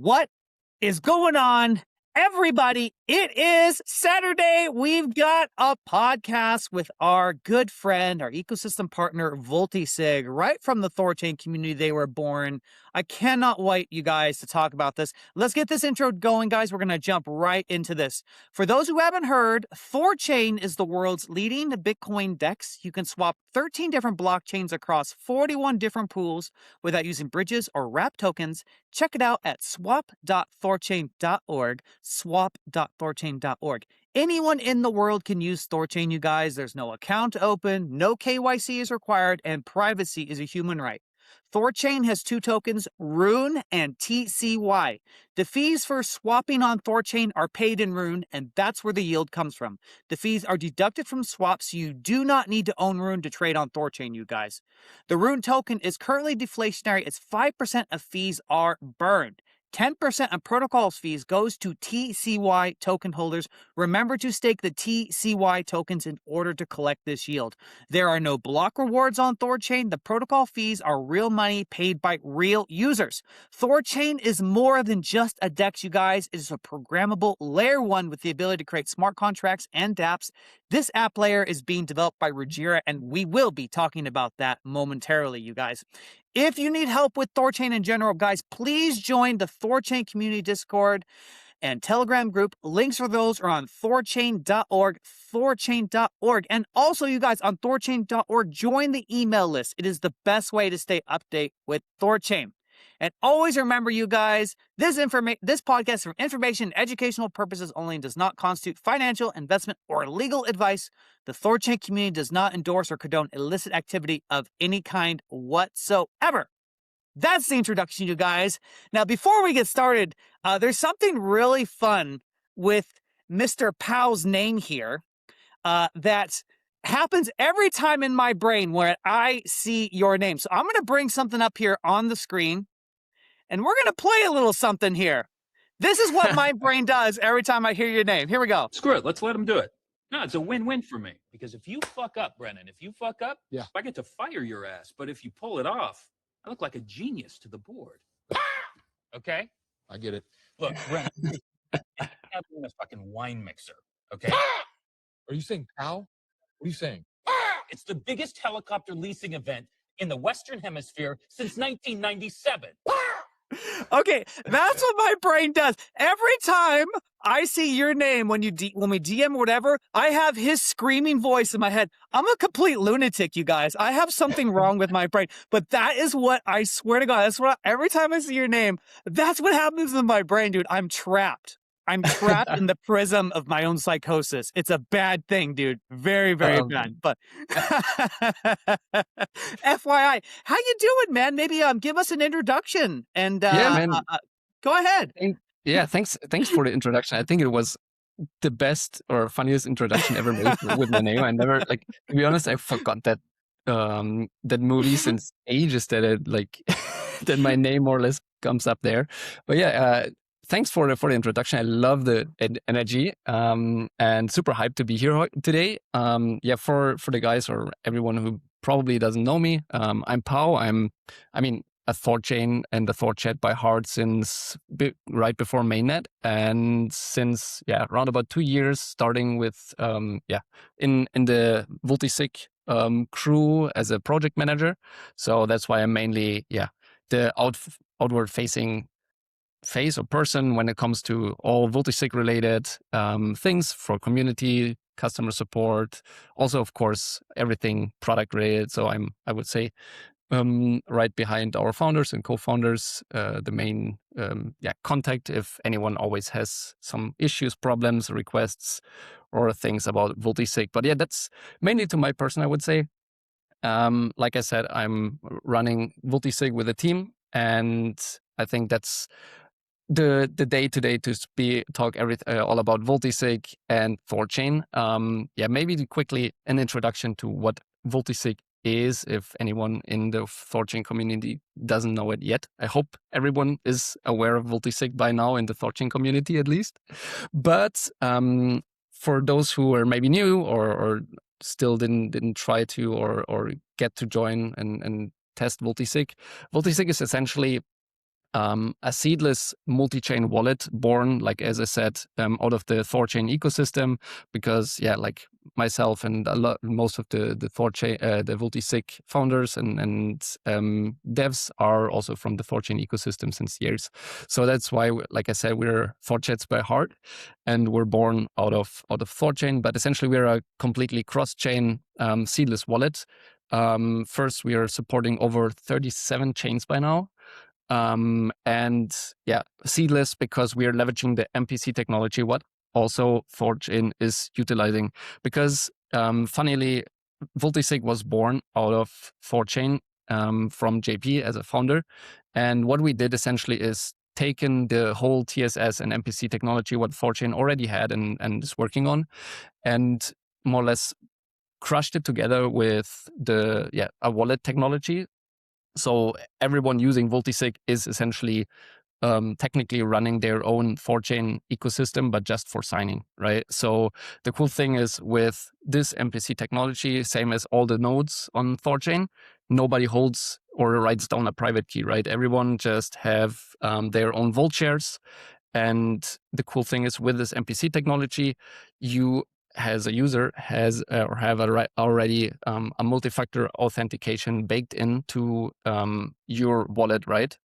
What is going on, everybody? It is Saturday. We've got a podcast with our good friend, our ecosystem partner, Vultisig, right from the THORChain community. They were born. I cannot wait, you guys, to talk about this. Let's get this intro going, guys. We're going to jump right into this. For those who haven't heard, THORChain is the world's leading Bitcoin DEX. You can swap 13 different blockchains across 41 different pools without using bridges or wrap tokens. Check it out at swap.thorchain.org, swap.thorchain.org. Anyone in the world can use THORChain, you guys. There's no account open, no KYC is required, and privacy is a human right. THORChain has two tokens, RUNE and TCY. The fees for swapping on THORChain are paid in RUNE, and that's where the yield comes from. The fees are deducted from swaps, so you do not need to own RUNE to trade on THORChain, you guys. The RUNE token is currently deflationary as 5% of fees are burned. 10% of protocols fees goes to TCY token holders. Remember to stake the TCY tokens in order to collect this yield. There are no block rewards on THORChain. The protocol fees are real money paid by real users. THORChain is more than just a DEX, you guys. It is a programmable layer 1 with the ability to create smart contracts and dApps. This app layer is being developed by Rujira, and we will be talking about that momentarily, you guys. If you need help with THORChain in general, guys, please join the THORChain community Discord and Telegram group. Links for those are on THORChain.org, THORChain.org. And also, you guys, on THORChain.org, join the email list. It is the best way to stay update with THORChain. And always remember, you guys, this podcast is for information and educational purposes only and does not constitute financial, investment, or legal advice. The THORChain community does not endorse or condone illicit activity of any kind whatsoever. That's the introduction, you guys. Now, before we get started, there's something really fun with Mr. Paao's name here that happens every time in my brain where I see your name. So I'm going to bring something up here on the screen. And we're going to play a little something here. This is what my brain does every time I hear your name. Here we go. Screw it. Let's let him do it. No, it's a win-win for me. Because if you fuck up, Brennan, if you fuck up, I get to fire your ass. But if you pull it off, I look like a genius to the board. Okay? I get it. Look, Brennan, I'm in a fucking wine mixer. Okay? Are you saying Paaao? What are you saying? It's the biggest helicopter leasing event in the Western Hemisphere since 1997. Okay, that's what my brain does. Every time I see your name when we DM or whatever, I have his screaming voice in my head. I'm a complete lunatic, you guys. I have something wrong with my brain. But that is what I swear to God. That's what every time I see your name, that's what happens in my brain, dude. I'm trapped. I'm trapped in the prism of my own psychosis. It's a bad thing, dude. Very, very bad. But FYI, how you doing, man? Maybe give us an introduction and man. Go ahead. Thanks for the introduction. I think it was the best or funniest introduction ever made with my name. I never, to be honest, I forgot that that movie since ages that that my name more or less comes up there. But thanks for the introduction. I love the energy and super hyped to be here today. For the guys or everyone who probably doesn't know me, I'm Paaao. I'm a THORChain and the THORChad by heart since right before mainnet, and since around about 2 years, starting with in the Vultisig crew as a project manager. So that's why I'm mainly the outward facing face or person when it comes to all Vultisig related things for community, customer support, also of course everything product related. So I would say right behind our founders and co-founders, the main contact if anyone always has some issues, problems, requests, or things about Vultisig. But that's mainly to my person, I would say. Like I said, I'm running Vultisig with a team, and I think that's the day today to talk all about Vultisig and THORChain. Maybe quickly an introduction to what Vultisig is, if anyone in the THORChain community doesn't know it yet. I hope everyone is aware of Vultisig by now in the THORChain community at least. But for those who are maybe new or still didn't try to or get to join and test Vultisig, Vultisig is essentially a seedless multi-chain wallet born, like as I said, out of the THORChain ecosystem, because like myself and most of the THORChain, the Vultisig founders and devs are also from the THORChain ecosystem since years. So that's why, like I said, we're THORChads by heart, and we're born out of THORChain. But essentially, we're a completely cross-chain seedless wallet. First, we are supporting over 37 chains by now. And seedless because we are leveraging the MPC technology, what also THORChain is utilizing. Because funnily, Vultisig was born out of THORChain from JP as a founder. And what we did essentially is taken the whole TSS and MPC technology, what THORChain already had and is working on, and more or less crushed it together with a wallet technology. So everyone using Vultisig is essentially technically running their own THORChain ecosystem, but just for signing, right? So the cool thing is with this MPC technology, same as all the nodes on THORChain, nobody holds or writes down a private key, right? Everyone just have their own VULT shares. And the cool thing is with this MPC technology, you as a user have already a multi-factor authentication baked into your wallet, right?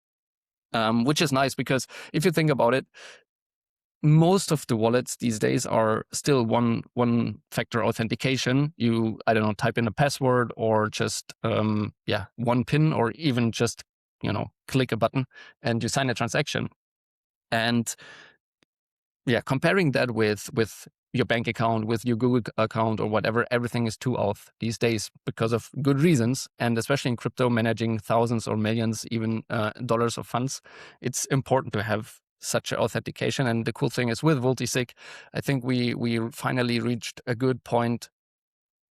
Which is nice because if you think about it, most of the wallets these days are still one factor authentication. You, I don't know, type in a password or just one PIN, or even just click a button and you sign a transaction. And comparing that with your bank account, with your Google account or whatever, everything is 2auth these days because of good reasons. And especially in crypto, managing thousands or millions, even dollars of funds, it's important to have such an authentication. And the cool thing is with Vultisig, I think we finally reached a good point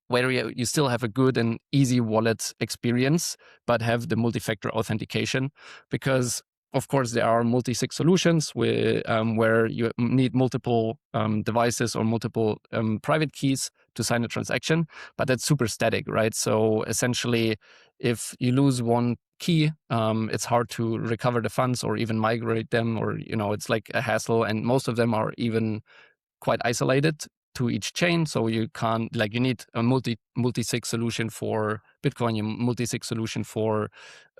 where you still have a good and easy wallet experience, but have the multi-factor authentication. Because of course, there are multi-sig solutions where you need multiple devices or multiple private keys to sign a transaction, but that's super static, right? So essentially, if you lose one key, it's hard to recover the funds or even migrate them, or it's like a hassle. And most of them are even quite isolated to each chain, so you can't, you need a multi-sig solution for Bitcoin, a multi-sig solution for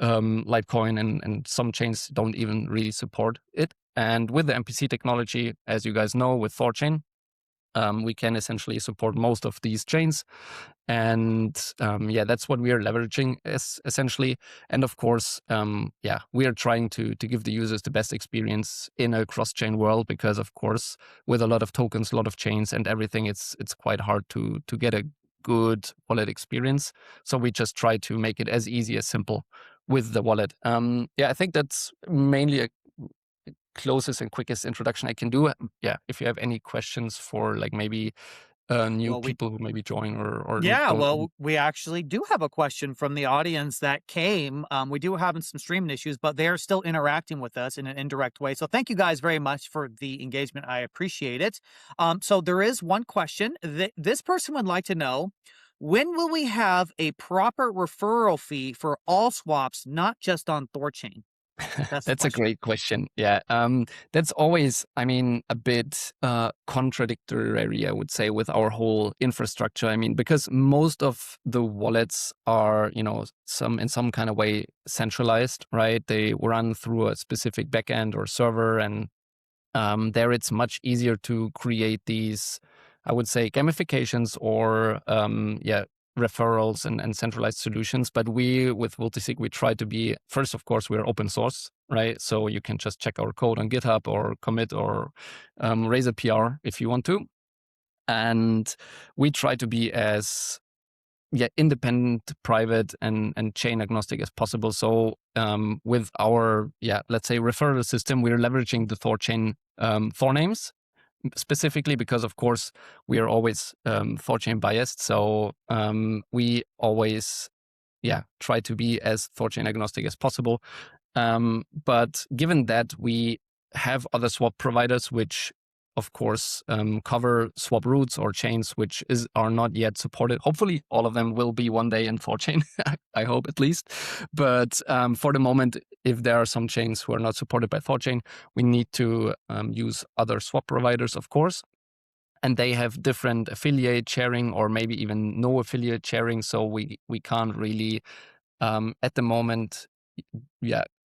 Litecoin, and some chains don't even really support it. And with the MPC technology, as you guys know, with THORChain, we can essentially support most of these chains. And that's what we are leveraging essentially. And of course, we are trying to give the users the best experience in a cross-chain world, because of course, with a lot of tokens, a lot of chains and everything, it's quite hard to get a good wallet experience. So we just try to make it as easy as simple with the wallet. I think that's mainly a closest and quickest introduction I can do. If you have any questions for maybe new people who maybe join or we actually do have a question from the audience that came. We do have some streaming issues, but they're still interacting with us in an indirect way. So thank you guys very much for the engagement. I appreciate it. So there is one question that this person would like to know: when will we have a proper referral fee for all swaps, not just on THORChain? That's a great question. That's always, a bit contradictory, I would say, with our whole infrastructure. Because most of the wallets are, in some kind of way centralized, right? They run through a specific backend or server, and there it's much easier to create these, I would say, gamifications or referrals and centralized solutions. But we, with Vultisig, we try to be, first, of course, we're open source, right? So you can just check our code on GitHub or commit or raise a PR if you want to. And we try to be as independent, private, and chain agnostic as possible. So with our, let's say, referral system, we're leveraging the THORChain Thor names, specifically because, of course, we are always THORChain biased. So we always try to be as THORChain agnostic as possible. But given that we have other swap providers which of course, cover swap routes or chains which are not yet supported. Hopefully, all of them will be one day in THORChain. I hope at least. But for the moment, if there are some chains who are not supported by THORChain, we need to use other swap providers, of course. And they have different affiliate sharing or maybe even no affiliate sharing. So we can't really, at the moment,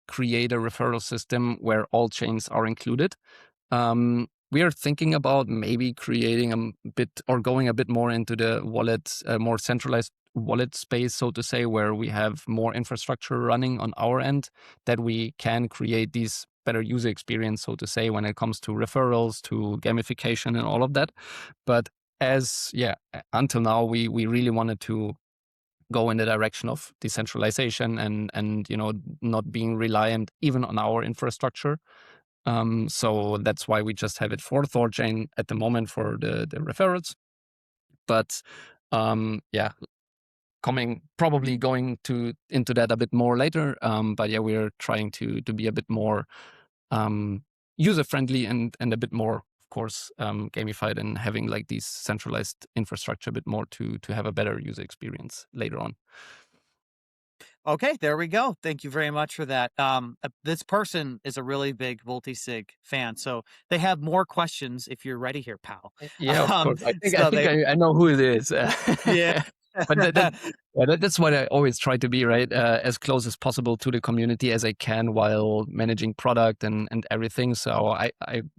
create a referral system where all chains are included. We are thinking about maybe creating a bit or going a bit more into the wallet, more centralized wallet space, so to say, where we have more infrastructure running on our end that we can create these better user experience, so to say, when it comes to referrals, to gamification and all of that. But until now, we really wanted to go in the direction of decentralization and not being reliant even on our infrastructure. So that's why we just have it for THORChain at the moment for the referrals. But probably going into that a bit more later. But yeah, we're trying to be a bit more user friendly and a bit more, of course, gamified and having like these centralized infrastructure a bit more to have a better user experience later on. Okay, there we go. Thank you very much for that. This person is a really big Vultisig fan, so they have more questions if you're ready here, Paaao. Yeah, of course. I know who it is. Yeah. But that's what I always try to be, right? As close as possible to the community as I can while managing product and everything. So I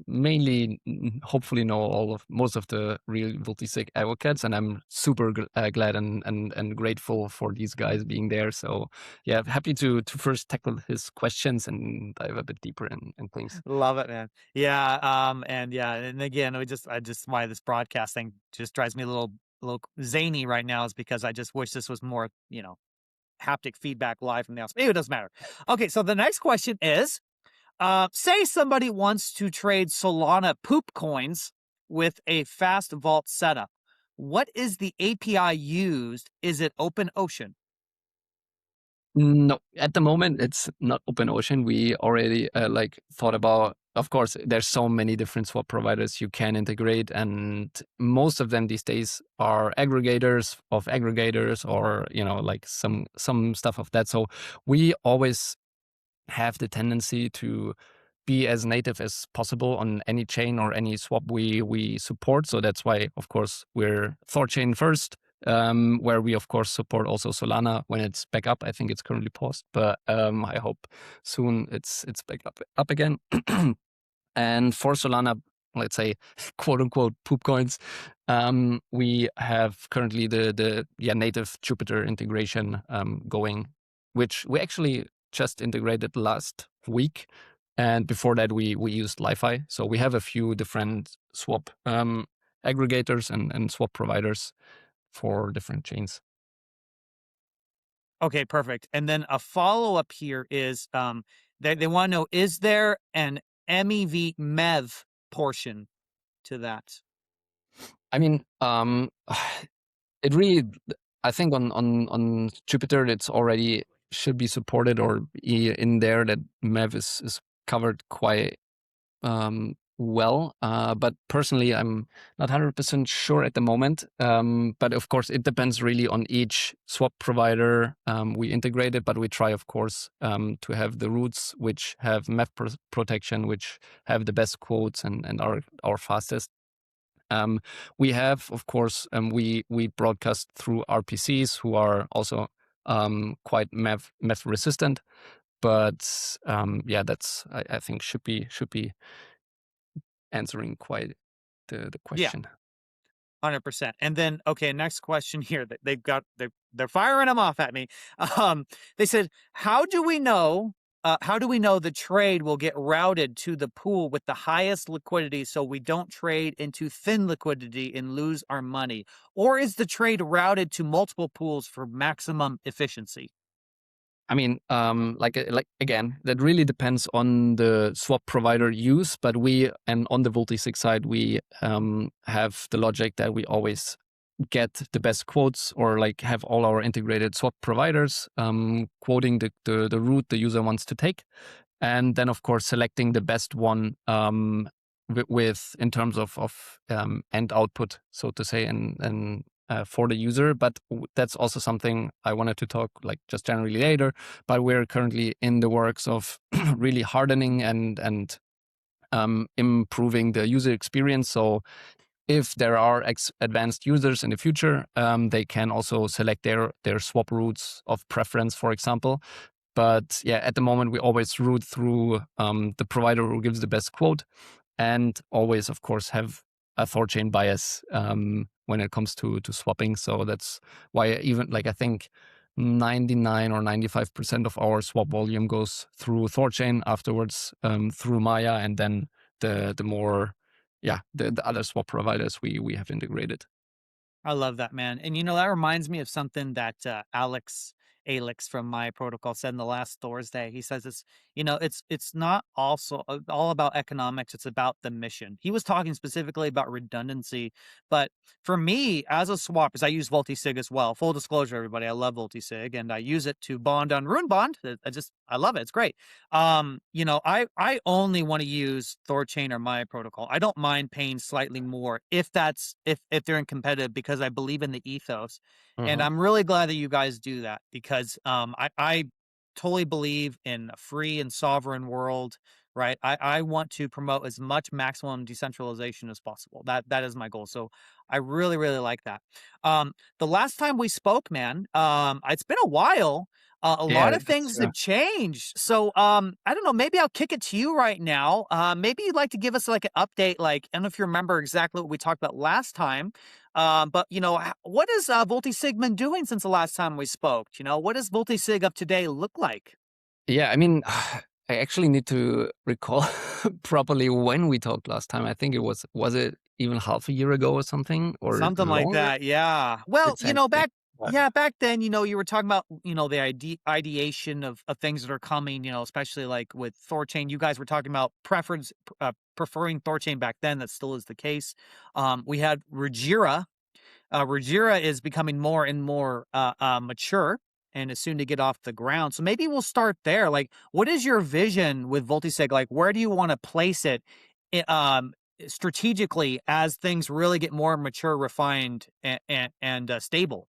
mainly, hopefully, know most of the real Vultisig advocates, and I'm super glad and grateful for these guys being there. So yeah, happy to first tackle his questions and dive a bit deeper in things. Love it, man. Yeah. And again, I just why this broadcast thing just drives me a little zany right now is because I just wish this was more, haptic feedback live from the house. Maybe it doesn't matter. Okay, so the next question is, say somebody wants to trade Solana poop coins with a fast vault setup. What is the API used? Is it OpenOcean? No, at the moment it's not OpenOcean. We already thought about. Of course, there's so many different swap providers you can integrate, and most of them these days are aggregators of aggregators, or like some stuff of that. So we always have the tendency to be as native as possible on any chain or any swap we support. So that's why, of course, we're THORChain first. Where we of course support also Solana when it's back up. I think it's currently paused, but I hope soon it's back up again. And for Solana, let's say quote unquote poop coins, we have currently the native Jupyter integration going, which we actually just integrated last week. And before that, we used Li-Fi. So we have a few different swap aggregators and swap providers for different chains. Okay, perfect. And then a follow-up here is they want to know, is there an MEV portion to that? I mean, it really, I think on Jupyter, it's already should be supported, or in there that MEV is covered quite well, but personally I'm not 100% sure at the moment, but of course it depends really on each swap provider we integrated, but we try of course to have the routes which have MEV protection, which have the best quotes and are fastest. We have of course we broadcast through RPCs who are also quite MEV resistant, but that's I think should be answering quite the question. Yeah, 100%. And then, okay, next question here that they're firing them off at me. They said, how do we know the trade will get routed to the pool with the highest liquidity so we don't trade into thin liquidity and lose our money? Or is the trade routed to multiple pools for maximum efficiency? I mean, again, that really depends on the swap provider use, but on the Vultisig side, we have the logic that we always get the best quotes, or like have all our integrated swap providers quoting the route the user wants to take, and then of course selecting the best one with in terms of end output, so to say, and for the user. But that's also something I wanted to talk like just generally later. But we're currently in the works of really hardening and improving the user experience. So if there are advanced users in the future, they can also select their swap routes of preference, for example. But yeah, at the moment, we always route through the provider who gives the best quote, and always, of course, have a THORChain bias when it comes to swapping. So that's why even like I think 99 or 95% of our swap volume goes through THORChain, afterwards through MiCA, and then the more the other swap providers we have integrated. I love that, man. And that reminds me of something that Alex from my protocol said in the last Thursday. He says it's not also all about economics. It's about the mission. He was talking specifically about redundancy, but for me as a swap, because I use Vultisig as well. Full disclosure, everybody, I love Vultisig, and I use it to bond on Rune Bond. I love it. It's great. I only want to use THORChain or my protocol. I don't mind paying slightly more if they're in competitive, because I believe in the ethos. And I'm really glad that you guys do that, because I totally believe in a free and sovereign world, right? I want to promote as much maximum decentralization as possible. That is my goal. So I really, really like that. The last time we spoke, man, it's been a while. A lot of things have changed. So I don't know, maybe I'll kick it to you right now. Maybe you'd like to give us like an update. Like, I don't know if you remember exactly what we talked about last time. But what is Vultisig been doing since the last time we spoke? What does Vultisig of today look like? Yeah, I mean, I actually need to recall properly when we talked last time. I think it was it even half a year ago or something, or Something like longer? that. Yeah. Well, Exactly. back then, you were talking about, the ideation of things that are coming, especially like with THORChain. You guys were talking about preferring THORChain back then. That still is the case. We had Rujira. Rujira is becoming more and more mature and is soon to get off the ground. So maybe we'll start there. Like, what is your vision with Vultisig? Like, where do you want to place it strategically as things really get more mature, refined, and stable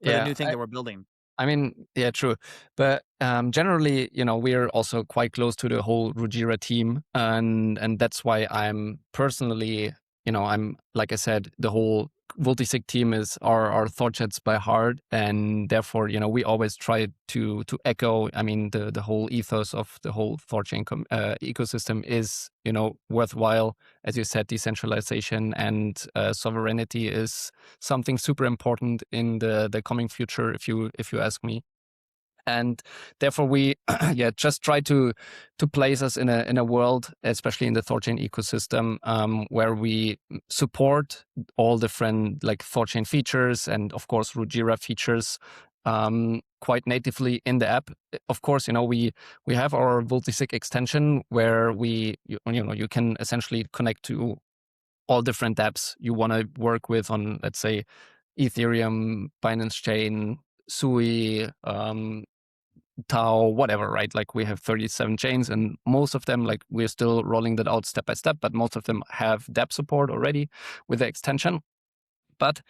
for the new thing that we're building? I mean, yeah, true. But generally, we're also quite close to the whole Rujira team, and that's why I'm personally, I'm like I said, the whole Vultisig team is our THORChads by heart, and therefore, we always try to echo. I mean, the whole ethos of the whole THORChain ecosystem is, worthwhile. As you said, decentralization and sovereignty is something super important in the coming future, if you ask me. And therefore we just try to place us in a world, especially in the THORChain ecosystem, where we support all different like THORChain features and of course Rujira features quite natively in the app. Of course, we have our Vultisig extension where you can essentially connect to all different apps you want to work with on, let's say, Ethereum, Binance Chain, Sui, Tao, whatever, right? Like we have 37 chains, and most of them, like we're still rolling that out step by step, but most of them have dApp support already with the extension. But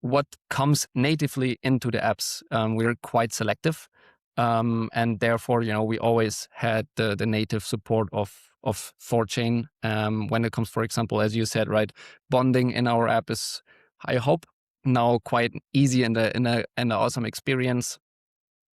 what comes natively into the apps, we're quite selective. And therefore, we always had the native support of THORChain. When it comes, for example, as you said, right, bonding in our app is, I hope, now quite easy and an awesome experience.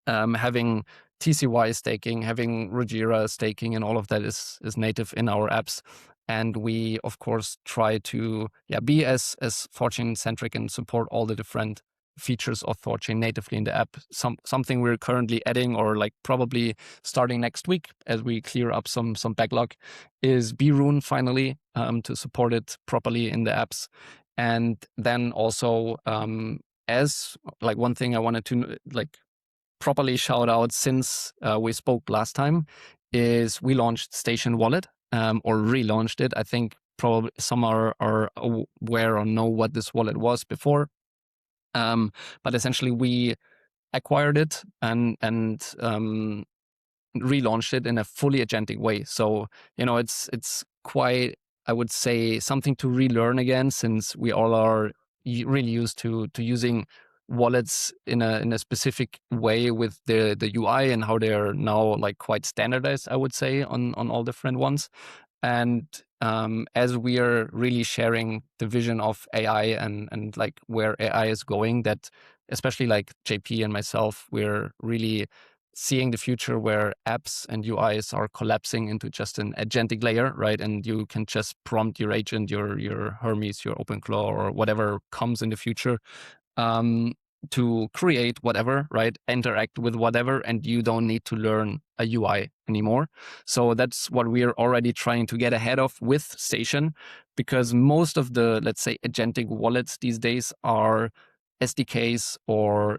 Having TCY staking, having Rujira staking, and all of that is native in our apps. And we, of course, try to be as THORChain centric and support all the different features of THORChain natively in the app. Something we're currently adding, or like probably starting next week as we clear up some backlog, is bRUNE finally, to support it properly in the apps. And then also, as like one thing I wanted to like properly shout out since we spoke last time is we launched Station Wallet, or relaunched it. I think probably some are aware or know what this wallet was before. But essentially we acquired it and relaunched it in a fully agentic way. So, it's quite I would say, something to relearn again, since we all are really used to using wallets in a specific way with the UI and how they're now like quite standardized, I would say, on all different ones. And as we are really sharing the vision of AI and like where AI is going, that especially like JP and myself, we're really seeing the future where apps and UIs are collapsing into just an agentic layer, right? And you can just prompt your agent, your Hermes, your OpenClaw, or whatever comes in the future, to create whatever, right? Interact with whatever, and you don't need to learn a UI anymore. So that's what we are already trying to get ahead of with Station, because most of the, let's say, agentic wallets these days are SDKs or,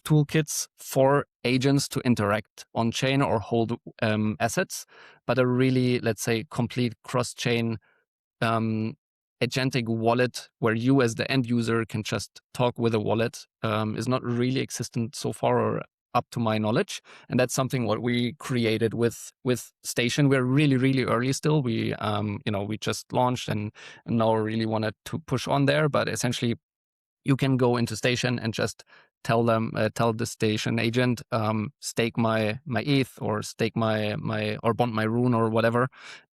toolkits for agents to interact on chain or hold assets, but a really, let's say, complete cross-chain agentic wallet where you as the end user can just talk with a wallet is not really existent so far, or up to my knowledge. And that's something what we created with Station. We're really early still. We we just launched and now really wanted to push on there, but essentially you can go into Station and just tell the Station agent, stake my ETH, or stake my or bond my RUNE or whatever.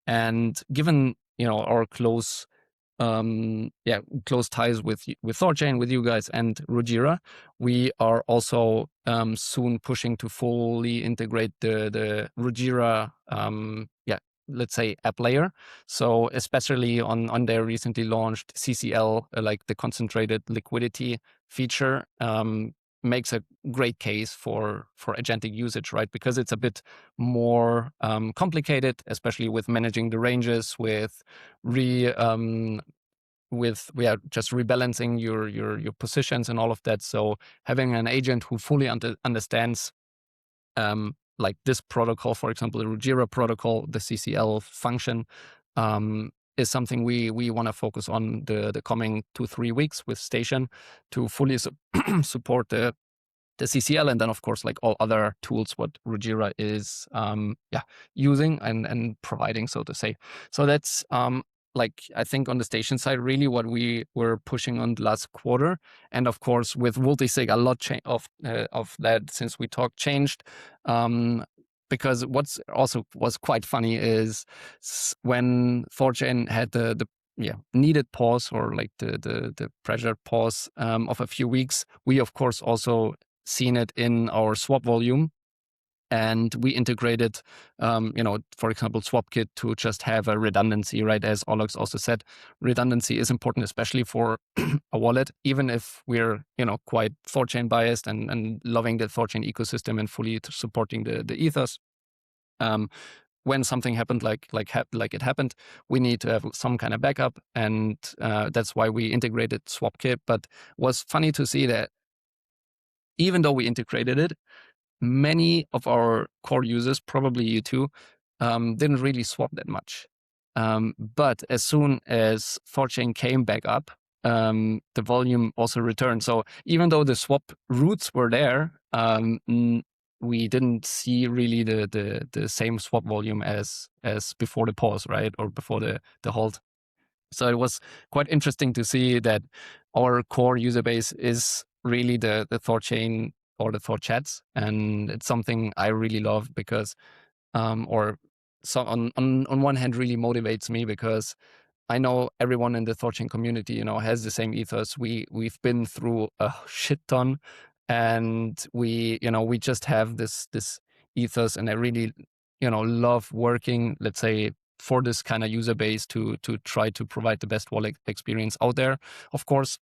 And given our close ties with THORChain, with you guys and Rujira, we are also soon pushing to fully integrate the Rujira let's say app layer. So especially on their recently launched CCL, like the concentrated liquidity feature, makes a great case for agentic usage, right? Because it's a bit more complicated, especially with managing the ranges, with just rebalancing your positions and all of that. So having an agent who fully understands like this protocol, for example, the Rujira protocol, the CCL function, is something we want to focus on the coming 2-3 weeks with Station, to fully support the CCL, and then of course like all other tools what Rujira is using and providing, so to say. So that's like, I think on the Station side, really what we were pushing on the last quarter. And of course with Vultisig, a lot of that since we talked changed. Because what's also was quite funny is when THORChain had the needed pause, or like the pressure pause of a few weeks, we of course also seen it in our swap volume. And we integrated, for example, SwapKit to just have a redundancy, right? As Alex also said, redundancy is important, especially for a wallet, even if we're, quite THORChain biased and loving the THORChain ecosystem and fully supporting the ethos. When something happened like it happened, we need to have some kind of backup, and that's why we integrated SwapKit. But it was funny to see that even though we integrated it, many of our core users, probably you too, didn't really swap that much. But as soon as THORChain came back up, the volume also returned. So even though the swap routes were there, we didn't see really the same swap volume as before the pause, right? Or before the halt. So it was quite interesting to see that our core user base is really the THORChain or the THORChads, and it's something I really love because, on one hand, really motivates me because I know everyone in the THORChain community, has the same ethos. We've been through a shit ton, and we just have this ethos, and I really, love working, let's say, for this kind of user base to try to provide the best wallet experience out there. Of course,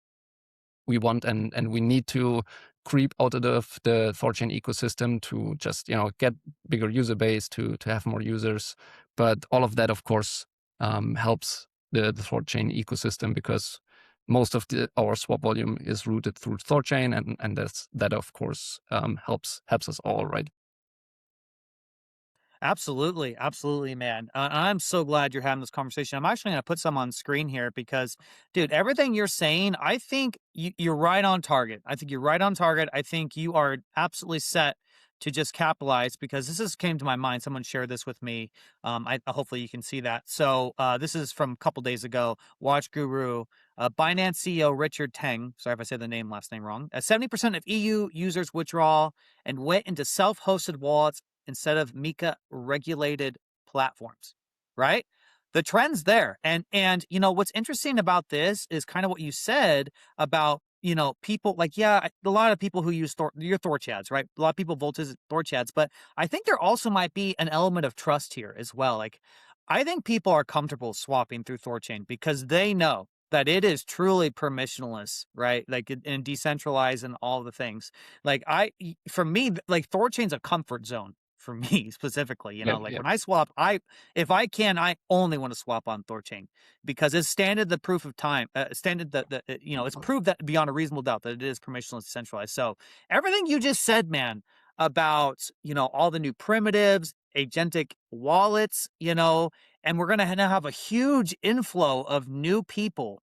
we want and we need to creep out of the THORChain ecosystem to just get bigger user base, to have more users. But all of that, of course, helps the THORChain ecosystem, because most of our swap volume is routed through THORChain, and that of course helps us all, right? Absolutely, man. I'm so glad you're having this conversation. I'm actually going to put some on screen here because, dude, everything you're saying, I think you're right on target. I think you're right on target. I think you are absolutely set to just capitalize, because this just came to my mind. Someone shared this with me. Hopefully you can see that. So this is from a couple days ago. Watch Guru, Binance CEO Richard Teng. Sorry if I said the last name wrong. 70% of EU users withdraw and went into self-hosted wallets instead of MiCA regulated platforms. Right? The trend's there. And you know, what's interesting about this is kind of what you said about, you know, people like, yeah, a lot of people who use your THORChads, right? A lot of people Vultisig THORChads, but I think there also might be an element of trust here as well. Like, I think people are comfortable swapping through THORChain because they know that it is truly permissionless, right? Like, and decentralized and all the things. Like, for me, like, THORChain's a comfort zone for me specifically, you know, like when I swap, if I can, I only want to swap on THORChain because it's standard the proof of time, standard you know, it's proved that beyond a reasonable doubt that it is permissionless decentralized. So everything you just said, man, about, you know, all the new primitives, agentic wallets, you know, and we're going to have a huge inflow of new people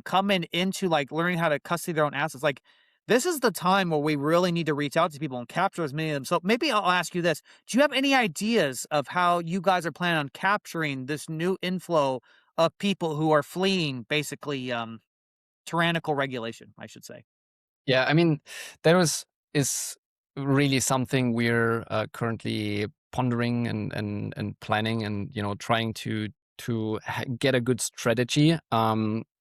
coming into like learning how to custody their own assets. Like, this is the time where we really need to reach out to people and capture as many of them. So maybe I'll ask you this. Do you have any ideas of how you guys are planning on capturing this new inflow of people who are fleeing basically tyrannical regulation, I should say? Yeah, I mean, is really something we're currently pondering and planning, and you know, trying to get a good strategy.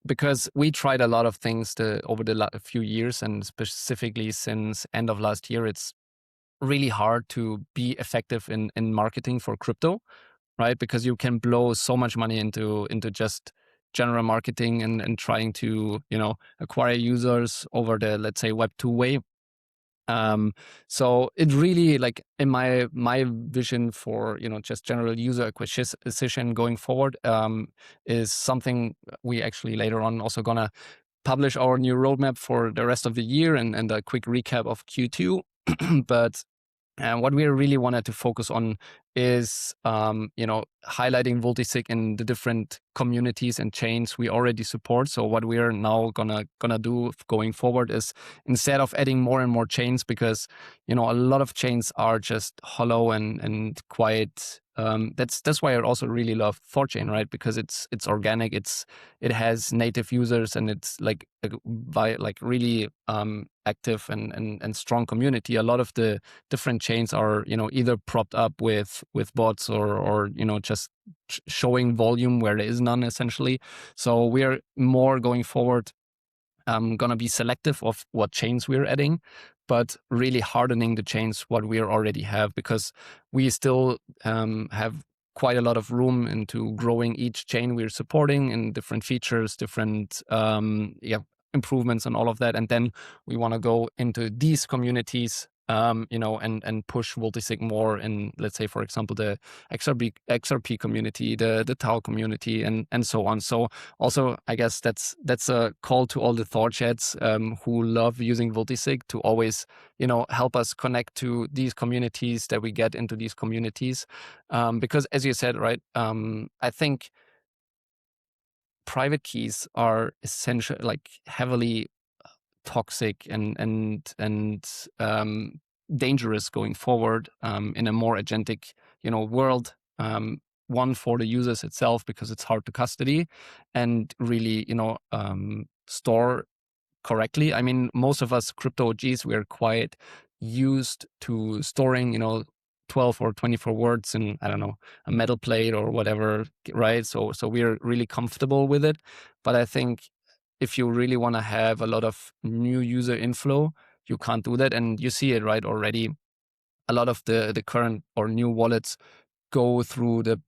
Because we tried a lot of things over the few years, and specifically since end of last year, it's really hard to be effective in marketing for crypto, right? Because you can blow so much money into just general marketing and trying to, you know, acquire users over the, let's say, Web 2 way. So it really, like, in my vision for, you know, just general user acquisition going forward, is something we actually later on also gonna publish our new roadmap for the rest of the year and a quick recap of Q2. But what we really wanted to focus on is, you know, highlighting Vultisig in the different communities and chains we already support. So what we are now gonna do going forward is, instead of adding more and more chains, because, you know, a lot of chains are just hollow and quite. That's why I also really love THORChain, right? Because it's organic, it has native users, and it's like really active and strong community. A lot of the different chains are, you know, either propped up with bots or you know, just showing volume where there is none, essentially. So we are more going forward gonna be selective of what chains we're adding, but really hardening the chains what we already have, because we still have quite a lot of room into growing each chain we're supporting, and different features, different improvements and all of that. And then we want to go into these communities, you know, and push Vultisig more in, let's say, for example, the XRP community, the Paaao community, and so on. So also, I guess that's a call to all the THORChads who love using Vultisig to always, you know, help us connect to these communities, that we get into these communities, because as you said, right, I think private keys are essential, like heavily toxic and dangerous going forward in a more agentic, you know, world. One, for the users itself, because it's hard to custody and really, you know, store correctly. I mean, most of us crypto OGs, we're quite used to storing, you know, 12 or 24 words in, I don't know, a metal plate or whatever, right? So we're really comfortable with it. But I think if you really want to have a lot of new user inflow, you can't do that. And you see it, right, already. A lot of the current or new wallets go through the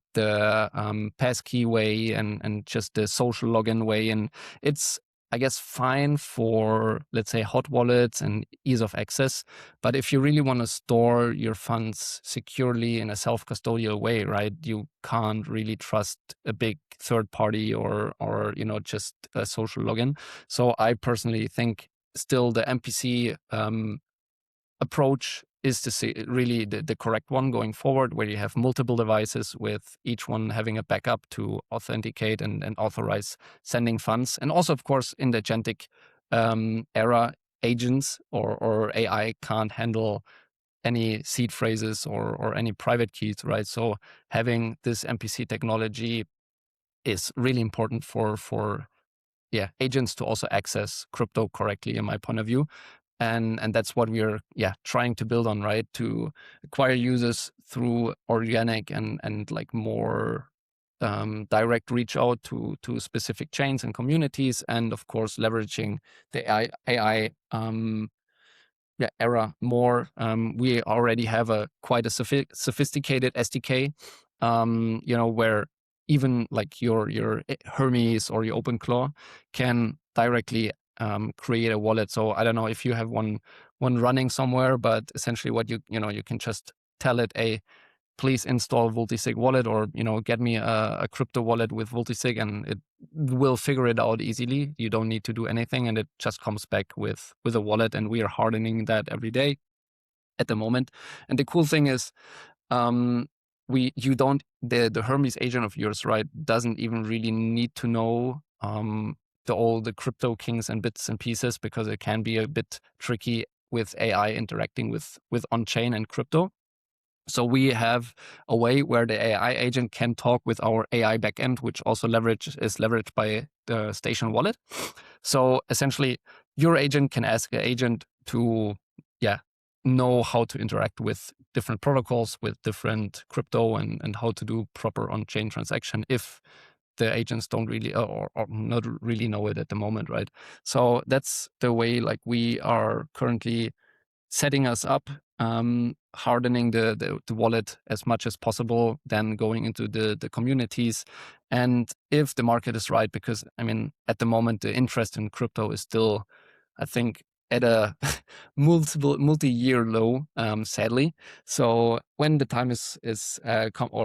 passkey way and just the social login way. And it's, I guess, fine for, let's say, hot wallets and ease of access. But if you really want to store your funds securely in a self-custodial way, right, you can't really trust a big third party or you know, just a social login. So I personally think still the MPC approach is to see really the correct one going forward, where you have multiple devices with each one having a backup to authenticate and authorize sending funds. And also, of course, in the agentic era, agents or AI can't handle any seed phrases or any private keys, right? So having this MPC technology is really important for agents to also access crypto correctly, in my point of view. And that's what we're trying to build on, right? To acquire users through organic and like more direct reach out to specific chains and communities, and of course leveraging the AI era more. We already have quite a sophisticated SDK, where even like your Hermes or your OpenClaw can directly create a wallet. So I don't know if you have one running somewhere, but essentially what you can just tell it, please install Vultisig wallet, or get me a crypto wallet with Vultisig, and it will figure it out easily. You don't need to do anything, and it just comes back with a wallet, and we are hardening that every day at the moment. And the cool thing is, the Hermes agent of yours, right, doesn't even really need to know all the crypto kings and bits and pieces, because it can be a bit tricky with AI interacting with on-chain and crypto. So we have a way where the AI agent can talk with our AI backend, which also is leveraged by the Station wallet. So essentially, your agent can ask the agent to know how to interact with different protocols, with different crypto, and how to do proper on-chain transaction if the agents don't really or not really know it at the moment, right? So that's the way like we are currently setting us up, hardening the wallet as much as possible, then going into the communities. And if the market is right, because I mean, at the moment, the interest in crypto is still, I think, at a multi-year low, sadly. So when the time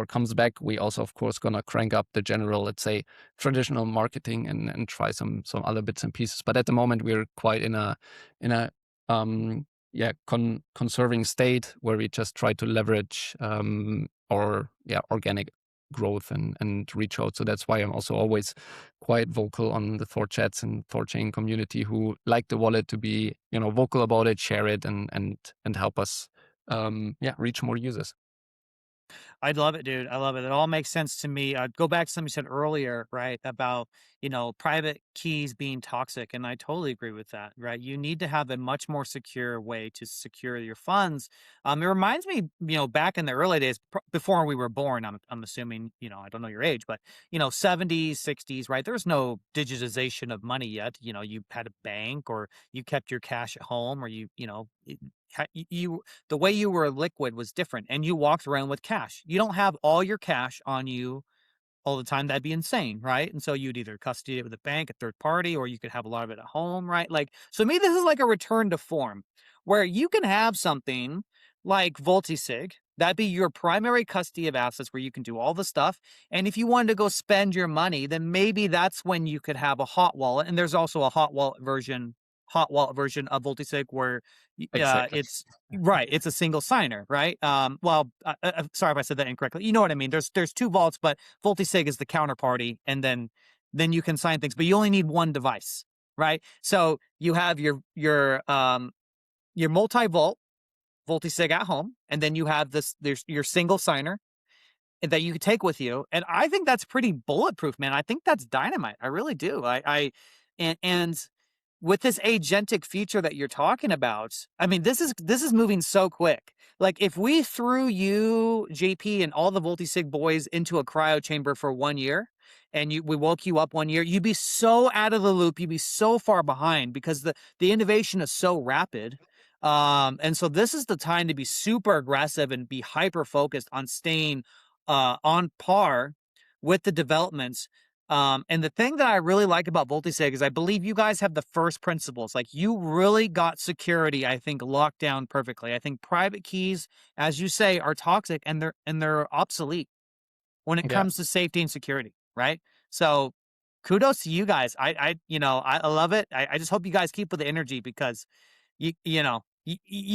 comes back, we also, of course, gonna crank up the general, let's say, traditional marketing and try some other bits and pieces. But at the moment, we're quite in a conserving state where we just try to leverage our organic growth and reach out. So that's why I'm also always quite vocal on the THORChads and THORChain community, who like the wallet to be vocal about it, share it, and help us reach more users. I love it, dude. I love it. It all makes sense to me. Go back to something you said earlier, right, about, private keys being toxic. And I totally agree with that, right? You need to have a much more secure way to secure your funds. It reminds me, back in the early days, before we were born, I'm assuming, I don't know your age, but, 70s, 60s, right? There was no digitization of money yet. You had a bank, or you kept your cash at home, or the way you were liquid was different, and you walked around with cash. You don't have all your cash on you all the time. That'd be insane, right? And so you'd either custody it with a bank, a third party, or you could have a lot of it at home, right? Like, so to me, this is like a return to form, where you can have something like Vultisig, that'd be your primary custody of assets, where you can do all the stuff. And if you wanted to go spend your money, then maybe that's when you could have a hot wallet. And there's also a hot wallet version of Vultisig where Exactly. it's right. It's a single signer, right? Sorry if I said that incorrectly. You know what I mean? There's two vaults, but Vultisig is the counterparty, and then you can sign things, but you only need one device, right? So you have your multi-vault Vultisig at home, and then you have there's your single signer that you could take with you. And I think that's pretty bulletproof, man. I think that's dynamite. I really do. And with this agentic feature that you're talking about, I mean, this is moving so quick. Like, if we threw you, JP, and all the Vultisig boys into a cryo chamber for 1 year, and we woke you up 1 year, you'd be so out of the loop. You'd be so far behind, because the innovation is so rapid. And so this is the time to be super aggressive and be hyper focused on staying on par with the developments. And the thing that I really like about Vultisig is I believe you guys have the first principles. Like, you really got security, I think, locked down perfectly. I think private keys, as you say, are toxic, and they're obsolete when it comes to safety and security, right? So kudos to you guys. I love it. I just hope you guys keep with the energy, because you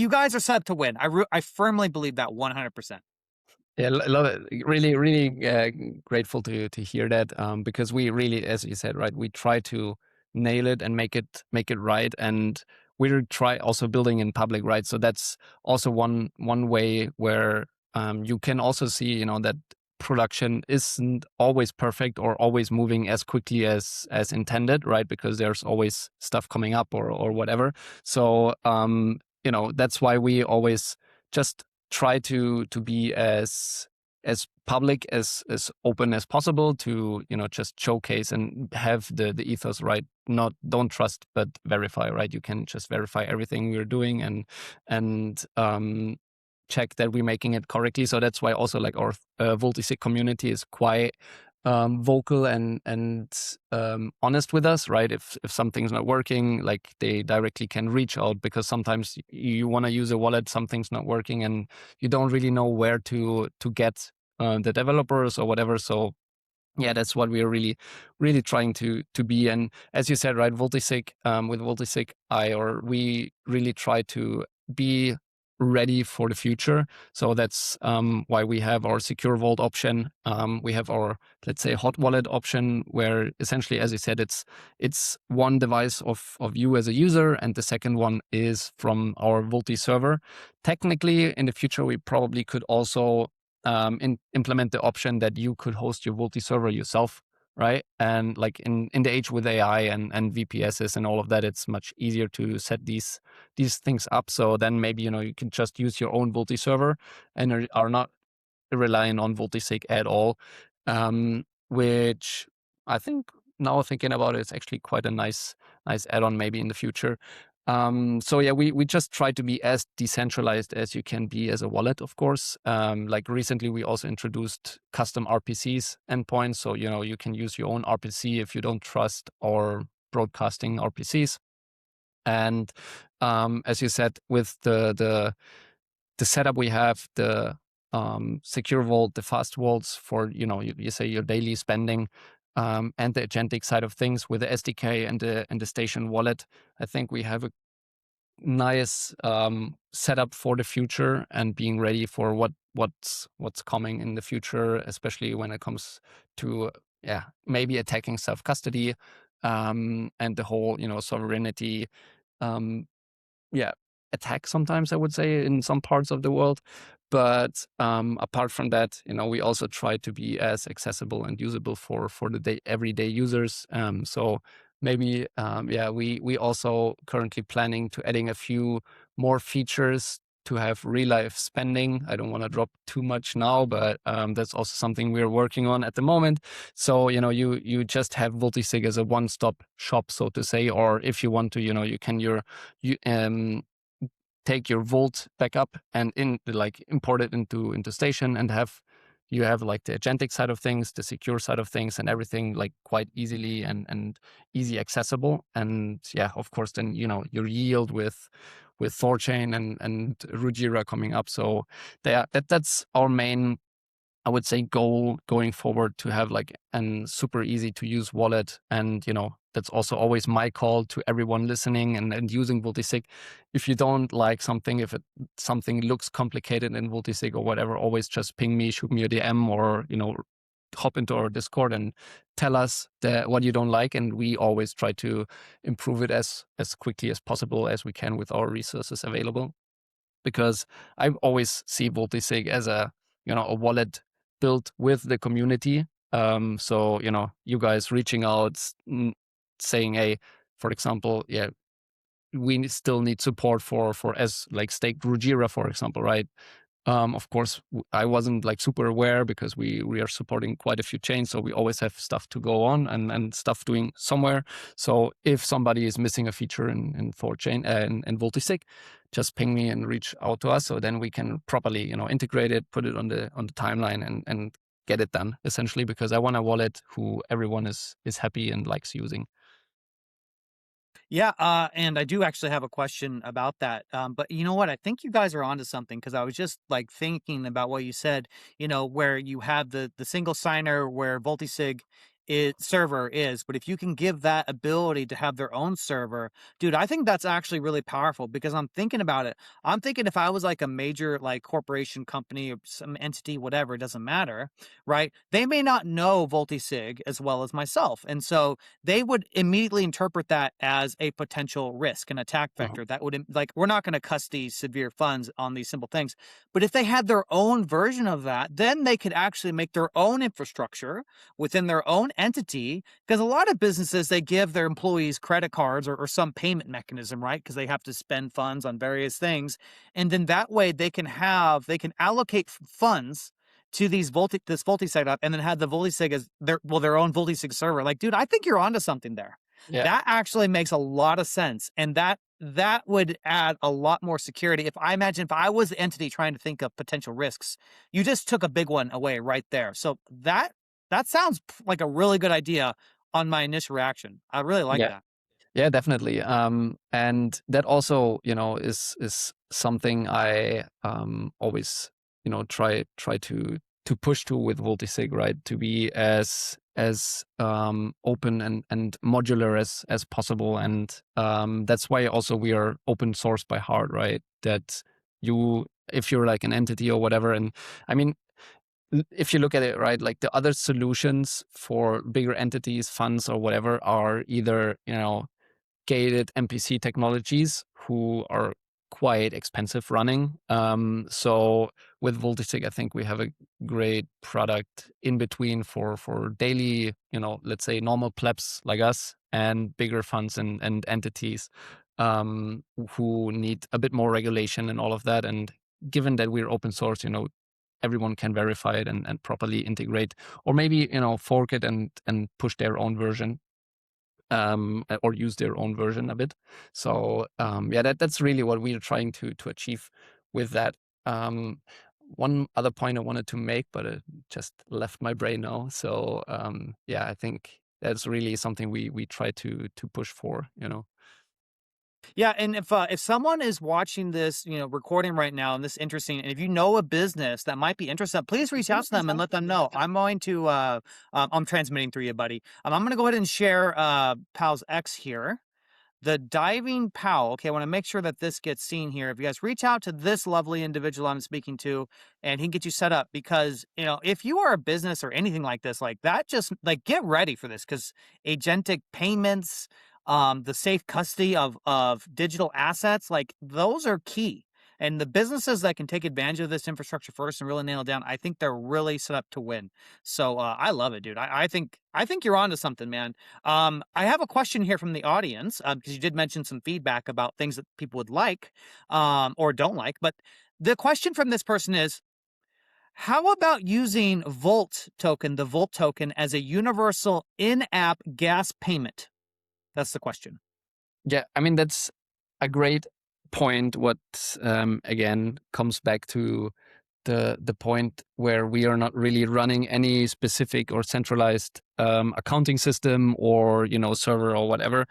guys are set up to win. I firmly believe that 100%. Yeah, love it. Really, really grateful to hear that, because we really, as you said, right, we try to nail it and make it right. And we're try also building in public, right? So that's also one way where you can also see, you know, that production isn't always perfect or always moving as quickly as intended, right? Because there's always stuff coming up or whatever. So you know, that's why we always just try to be as public, as open as possible, to, you know, just showcase and have the ethos, right? Don't trust but verify, right? You can just verify everything we're doing and check that we're making it correctly. So that's why also like our Vultisig community is quite vocal and honest with us, right? If something's not working, like they directly can reach out, because sometimes you want to use a wallet, something's not working, and you don't really know where to get the developers or whatever. So yeah, that's what we're really trying to be. And as you said, right, Vultisig, with Vultisig we really try to be ready for the future. So that's why we have our secure vault option. We have our, let's say, hot wallet option, where essentially, as you said, it's one device of you as a user, and the second one is from our Vulti server. Technically, in the future, we probably could also implement the option that you could host your Vulti server yourself, right? And like in the age with AI and VPSs and all of that, it's much easier to set these things up. So then maybe, you know, you can just use your own Vulti server and are not relying on Vultisig at all, which I think, now thinking about it, it's actually quite a nice add-on maybe in the future. So yeah, we just try to be as decentralized as you can be as a wallet, of course. Like recently, we also introduced custom RPCs endpoints. So, you know, you can use your own RPC if you don't trust our broadcasting RPCs. And as you said, with the setup we have, the secure vault, the fast vaults for, you know, you say your daily spending, and the agentic side of things with the SDK and the station wallet, I think we have a nice setup for the future and being ready for what's coming in the future, especially when it comes to maybe attacking self-custody and the whole, you know, sovereignty attack sometimes, I would say, in some parts of the world. But apart from that, you know, we also try to be as accessible and usable for the everyday users. So maybe, we also currently planning to adding a few more features to have real life spending. I don't want to drop too much now, but that's also something we're working on at the moment. So, you know, you just have Vultisig as a one-stop shop, so to say, or if you want to, you know, you can take your Volt backup and import it into station, and you have like the agentic side of things, the secure side of things, and everything like quite easily and easy accessible. And yeah, of course, then, you know, your yield with THORChain and Rujira coming up. So that's our main, I would say, goal going forward, to have like a super easy to use wallet. And, you know, that's also always my call to everyone listening and using Vultisig. If you don't like something, if something looks complicated in Vultisig or whatever, always just ping me, shoot me a DM, or, you know, hop into our Discord and tell us what you don't like. And we always try to improve it as quickly as possible as we can with our resources available. Because I always see Vultisig as a wallet built with the community. So, you know, you guys reaching out, saying, hey, for example, we still need support for as like staked Rujira, for example, right? Of course, I wasn't like super aware, because we are supporting quite a few chains, so we always have stuff to go on and stuff doing somewhere. So if somebody is missing a feature in THORChain and Vultisig, just ping me and reach out to us, so then we can properly, you know, integrate it, put it on the timeline, and get it done, essentially, because I want a wallet who everyone is happy and likes using. Yeah, and I do actually have a question about that. But you know what? I think you guys are onto something, because I was just like thinking about what you said, you know, where you have the single signer, where Vultisig server is, but if you can give that ability to have their own server, dude, I think that's actually really powerful, because I'm thinking about it. I'm thinking if I was like a major like corporation, company, or some entity, whatever, it doesn't matter, right? They may not know Vultisig as well as myself. And so they would immediately interpret that as a potential risk, an attack vector that would, like, we're not going to custody severe funds on these simple things. But if they had their own version of that, then they could actually make their own infrastructure within their own entity, because a lot of businesses, they give their employees credit cards or some payment mechanism, right? Because they have to spend funds on various things, and then that way they can allocate funds to this Vultisig up, and then have the Vultisig as their own Vultisig server. Like, dude, I think you're onto something there. Yeah. That actually makes a lot of sense, and that would add a lot more security. If I was the entity trying to think of potential risks, you just took a big one away right there. So that sounds like a really good idea on my initial reaction. I really like that. Yeah, definitely. And that also, is something I always, try to push to with Vultisig, right? To be as open and modular as possible. And that's why also we are open source by heart, right? That if you're like an entity or whatever, and I mean, if you look at it, right, like the other solutions for bigger entities, funds or whatever, are either, gated MPC technologies who are quite expensive running. So with Vultisig, I think we have a great product in between for daily, let's say normal plebs like us, and bigger funds and entities who need a bit more regulation and all of that. And given that we're open source, everyone can verify it and properly integrate, or maybe, fork it and push their own version. Or use their own version a bit. So that's really what we're trying to achieve with that. One other point I wanted to make, but it just left my brain now. So I think that's really something we try to push for. Yeah, and if someone is watching this, recording right now, and this is interesting, and if you know a business that might be interested, please reach out to them and let them know. I'm going to, I'm transmitting through you, buddy. I'm going to go ahead and share Paao's X here. The diving Paaao. Okay, I want to make sure that this gets seen here. If you guys reach out to this lovely individual I'm speaking to, and he can get you set up, because if you are a business or anything like this, like that, just like get ready for this, because agentic payments, the safe custody of digital assets, like those are key. And the businesses that can take advantage of this infrastructure first and really nail it down, I think they're really set up to win. So I love it, dude. I think you're onto something, man. I have a question here from the audience, because you did mention some feedback about things that people would like or don't like. But the question from this person is, how about using VULT token, the VULT token, as a universal in-app gas payment? That's the question. Yeah, I mean, that's a great point. What again comes back to the point where we are not really running any specific or centralized accounting system or server or whatever,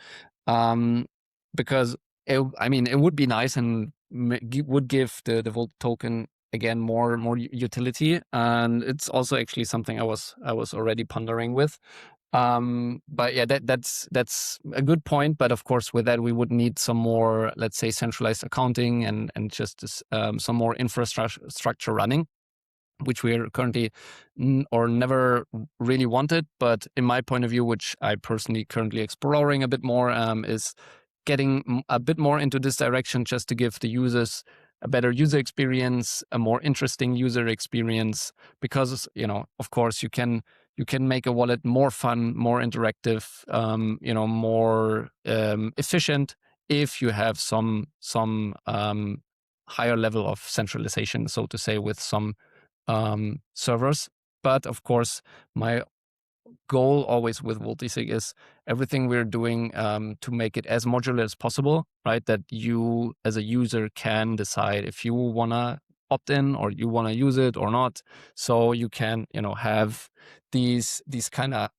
because it would be nice and would give the VULT token again more utility, and it's also actually something I was already pondering with. But yeah, that's a good point. But of course, with that, we would need some more, let's say, centralized accounting and just some more infrastructure running, which we are currently or never really wanted. But in my point of view, which I personally currently exploring a bit more, is getting a bit more into this direction, just to give the users a better user experience, a more interesting user experience, because of course, you can make a wallet more fun, more interactive, more efficient if you have some higher level of centralization, so to say, with some servers. But of course, my goal always with Vultisig is everything we're doing to make it as modular as possible, right? That you as a user can decide if you want to opt in or you want to use it or not. So you can, have these kind of,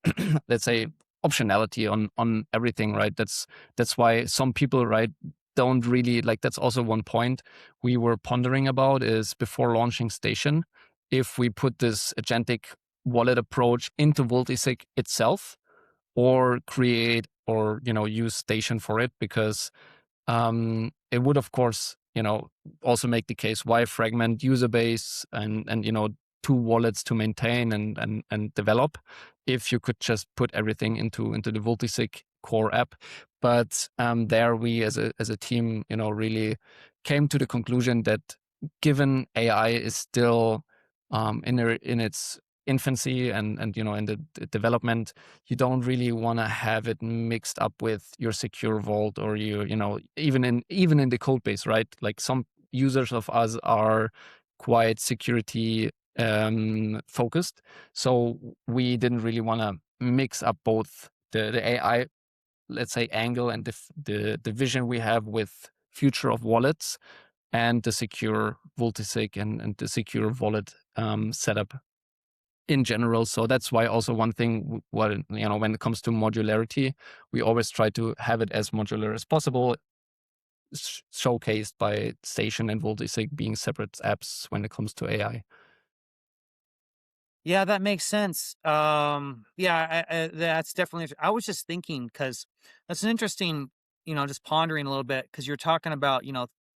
let's say, optionality on everything, right? That's why some people, right, don't really like. That's also one point we were pondering about, is before launching Station, if we put this agentic wallet approach into Vultisig itself, or create or use Station for it, because it would of course also make the case why fragment user base and two wallets to maintain and develop if you could just put everything into the Vultisig core app. But there we as a team really came to the conclusion that given AI is still in its infancy and in the development, you don't really want to have it mixed up with your secure vault or your even in the code base, right? Like some users of us are quite security focused, so we didn't really want to mix up both the AI, let's say, angle and the vision we have with future of wallets and the secure Vultisig and the secure wallet setup in general. So that's why also one thing, when it comes to modularity, we always try to have it as modular as possible, showcased by Station and Vultisig being separate apps when it comes to AI. Yeah, that makes sense. That's definitely. I was just thinking, because that's an interesting, just pondering a little bit, because you're talking about,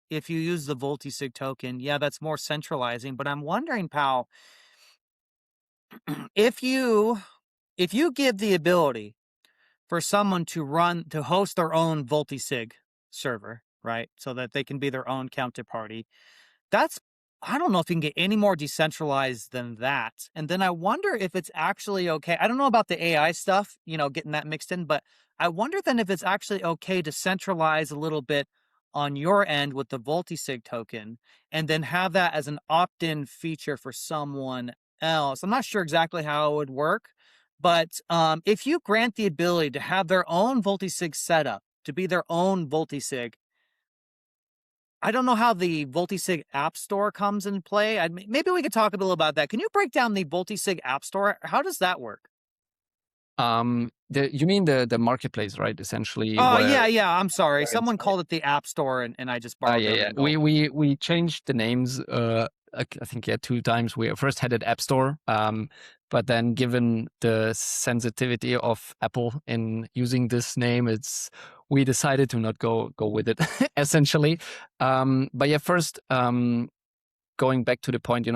if you use the Vultisig token, yeah, that's more centralizing. But I'm wondering, Paaao, if you give the ability for someone to host their own Vultisig server, right, so that they can be their own counterparty, I don't know if you can get any more decentralized than that. And then I wonder if it's actually okay. I don't know about the AI stuff, getting that mixed in, but I wonder then if it's actually okay to centralize a little bit on your end with the Vultisig token, and then have that as an opt-in feature for someone else. I'm not sure exactly how it would work, but if you grant the ability to have their own Vultisig setup, to be their own Vultisig, I don't know how the Vultisig App Store comes in play. Maybe we could talk a little about that. Can you break down the Vultisig App Store? How does that work? You mean the marketplace, right? Essentially. Oh, yeah. I'm sorry. Someone called it the App Store, and I just borrowed their lingo. We changed the names. I think 2 times. We first had it App Store, but then given the sensitivity of Apple in using this name, we decided to not go with it essentially. But yeah, first going back to the point,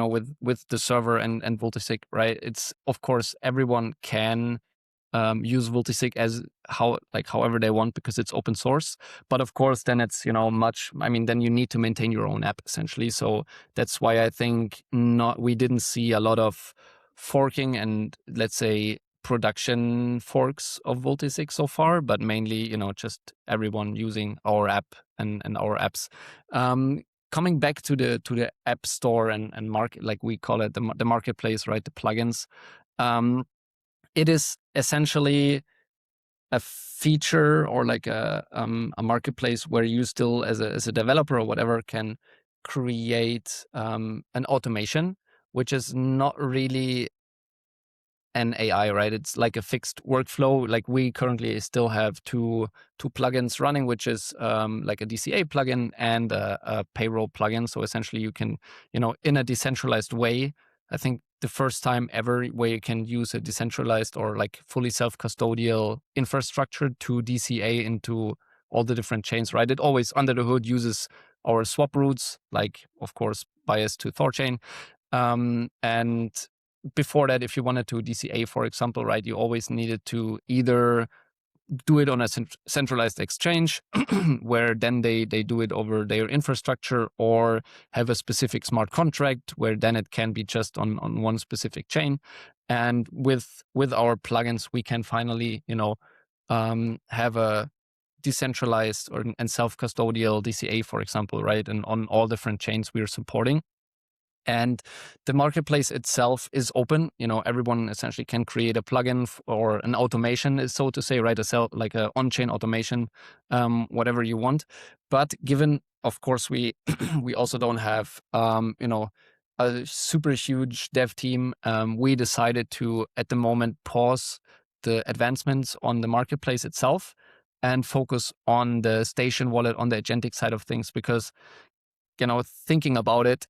with the server and Vultisig, right? It's of course everyone can use Vultisig as however they want, because it's open source. But of course, then it's then you need to maintain your own app essentially. So that's why I think we didn't see a lot of forking and, let's say, production forks of Vultisig so far, but mainly just everyone using our app and our apps. Coming back to the App Store and market, like we call it, the marketplace, right? The plugins. It is essentially a feature or like a marketplace where you still, as a developer or whatever, can create an automation, which is not really an AI, right? It's like a fixed workflow. Like we currently still have two plugins running, which is like a DCA plugin and a payroll plugin. So essentially you can, in a decentralized way, I think the first time ever where you can use a decentralized or like fully self-custodial infrastructure to DCA into all the different chains, right? It always under the hood uses our swap routes, like of course biased to THORChain. And before that, if you wanted to DCA, for example, right, you always needed to either do it on a centralized exchange where then they do it over their infrastructure, or have a specific smart contract where then it can be just on one specific chain. And with our plugins, we can finally, have a decentralized and self-custodial DCA, for example, right? And on all different chains we're supporting. And the marketplace itself is open. Everyone essentially can create a plugin or an automation, so to say, right? Like a on-chain automation, whatever you want. But given, of course, we also don't have, a super huge dev team. We decided to, at the moment, pause the advancements on the marketplace itself and focus on the Station wallet, on the Agentic side of things, because, thinking about it,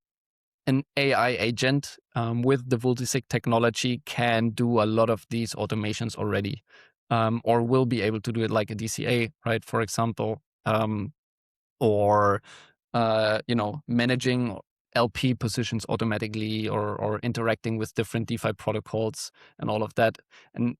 an AI agent with the Vultisig technology can do a lot of these automations already, or will be able to do it like a DCA, right? For example, or managing LP positions automatically, or interacting with different DeFi protocols and all of that. An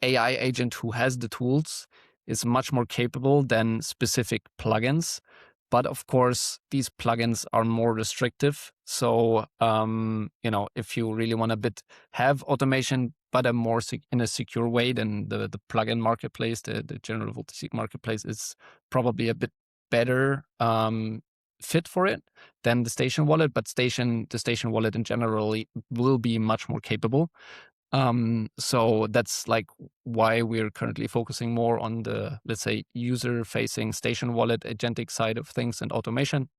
AI agent who has the tools is much more capable than specific plugins. But of course, these plugins are more restrictive. So, if you really want to have automation, but in a secure way, then the plugin marketplace, the general Vultisig Marketplace, is probably a bit better fit for it than the station wallet. But the station wallet in general will be much more capable. So that's like why we're currently focusing more on the, let's say, user-facing station wallet agentic side of things and automation,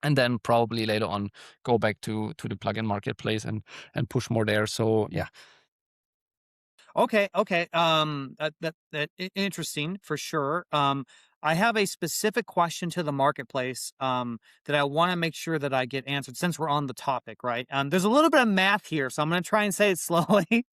and then probably later on go back to the plugin marketplace and push more there. So yeah. Okay. That interesting for sure. I have a specific question to the marketplace that I want to make sure that I get answered since we're on the topic, right? There's a little bit of math here, so I'm going to try and say it slowly.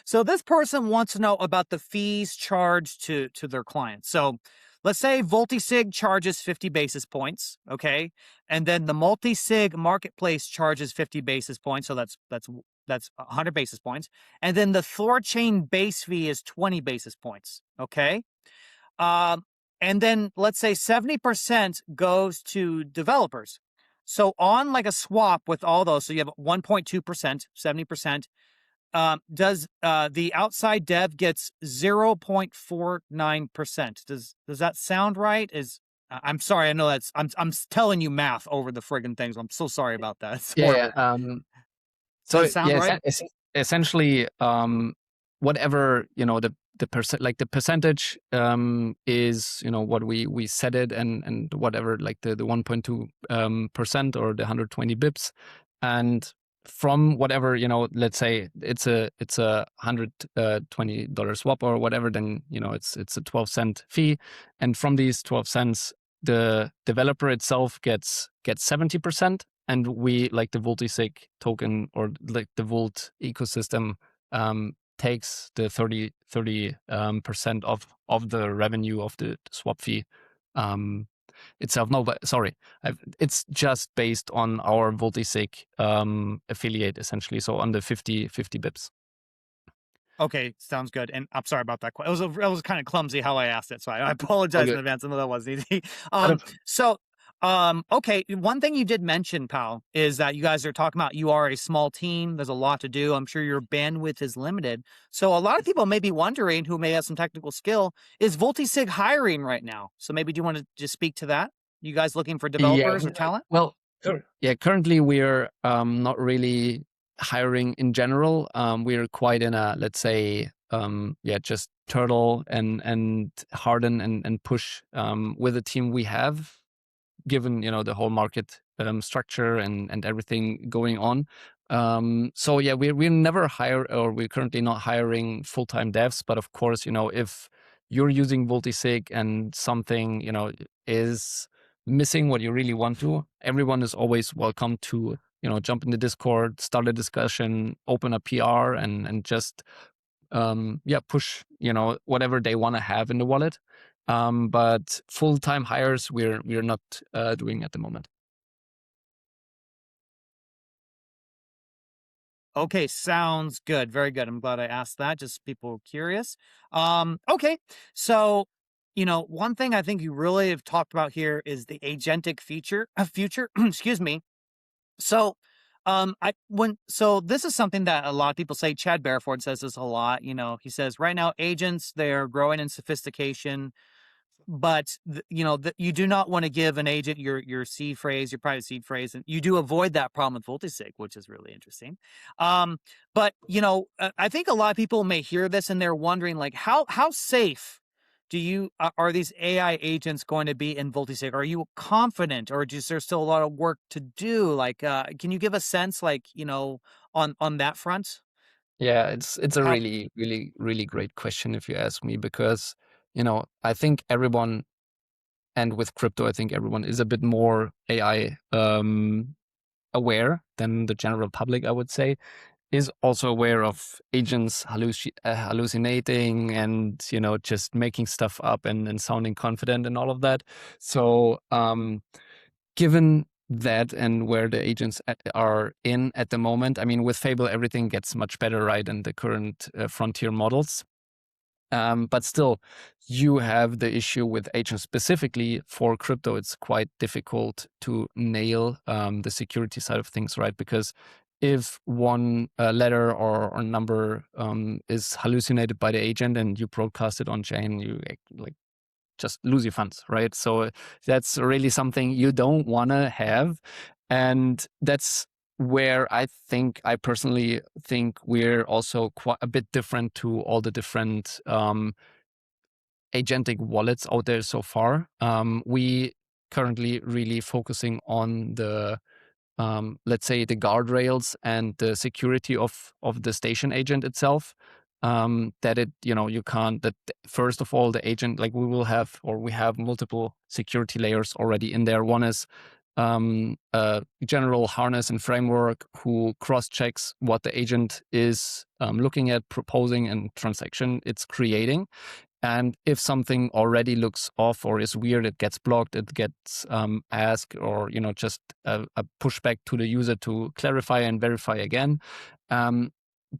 So this person wants to know about the fees charged to their clients. So let's say Vultisig charges 50 basis points, okay? And then the multi-sig marketplace charges 50 basis points, so that's 100 basis points. And then the THORChain base fee is 20 basis points, okay? And then let's say 70% goes to developers. So on like a swap with all those, so you have 1.2%, 70%, does the outside dev gets 0.49%. Does that sound right? I'm sorry, I know I'm telling you math over the friggin' things. I'm so sorry about that. It's horrible. So does it sound right? Essentially, whatever the percentage is what we set it, and whatever like the 1.2% or the 120 bips, and from whatever let's say it's a $120 swap or whatever, then it's a 12-cent fee, and from these 12 cents the developer itself gets 70%, and we, like the Vultisig token or like the VULT ecosystem, takes the 30% of the revenue of the swap fee itself. No, but sorry, it's just based on our Vultisig affiliate, essentially. So on the 50 bips. Okay, sounds good. And I'm sorry about that. It was kind of clumsy how I asked it, so I apologize in advance. I know that wasn't easy. Okay, one thing you did mention, Paaao, is that you guys are talking about you are a small team. There's a lot to do. I'm sure your bandwidth is limited. So a lot of people may be wondering, who may have some technical skill, is Vultisig hiring right now? So maybe do you want to just speak to that? You guys looking for developers or talent? Well, currently we're not really hiring in general. We're quite in a, let's say, just turtle and harden and push with the team we have, given the whole market structure and everything going on. So yeah, we never hire, or we're currently not hiring full-time devs. But of course, if you're using Vultisig and something is missing what you really want to, everyone is always welcome to jump in the Discord, start a discussion, open a PR, and just push whatever they want to have in the wallet. But full-time hires we're not doing at the moment. Okay, sounds good. Very good. I'm glad I asked that. Just people curious. Okay, so one thing I think you really have talked about here is the agentic future. Excuse me. So, this is something that a lot of people say. Chad Bareford says this a lot. He says right now agents, they're growing in sophistication, but you do not want to give an agent your seed phrase, your private seed phrase, and you do avoid that problem with Vultisig, which is really interesting. But I think a lot of people may hear this and they're wondering, like, how safe are these AI agents going to be in Vultisig? Are you confident, or is there still a lot of work to do? Like, can you give a sense, like, on that front? Yeah, it's a really, really, really great question if you ask me, because I think everyone, and with crypto, I think everyone is a bit more AI aware than the general public, I would say, is also aware of agents hallucinating and, you know, just making stuff up and sounding confident and all of that. So given that and where the agents are in at the moment, I mean, with Fable, everything gets much better, right, in the current frontier models. But still, you have the issue with agents specifically for crypto. It's quite difficult to nail the security side of things, right? Because if one letter or number is hallucinated by the agent and you broadcast it on chain, you like just lose your funds, right? So that's really something you don't want to have. And that's where I personally think we're also quite a bit different to all the different agentic wallets out there so far. We currently really focusing on the let's say the guardrails and the security of the station agent itself. That it, you know, you can't, that first of all, the agent, like we have multiple security layers already in there. One is a general harness and framework who cross-checks what the agent is looking at, proposing, and transaction it's creating. And if something already looks off or is weird, it gets blocked, it gets asked, or, you know, just a pushback to the user to clarify and verify again.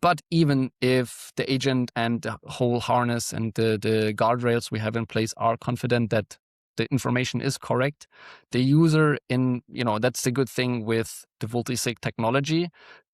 But even if the agent and the whole harness and the guardrails we have in place are confident that the information is correct, the user that's the good thing with the Vultisig technology.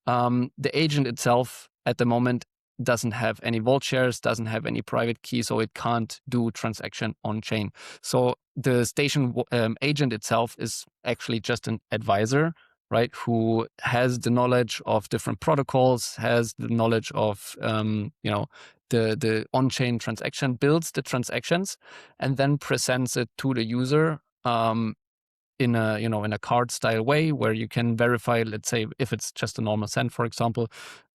The agent itself at the moment doesn't have any vault shares, doesn't have any private key, so it can't do transaction on chain. So the station agent itself is actually just an advisor, right, who has the knowledge of different protocols, has the knowledge of the on-chain transaction, builds the transactions, and then presents it to the user in a card style way where you can verify, let's say, if it's just a normal send, for example.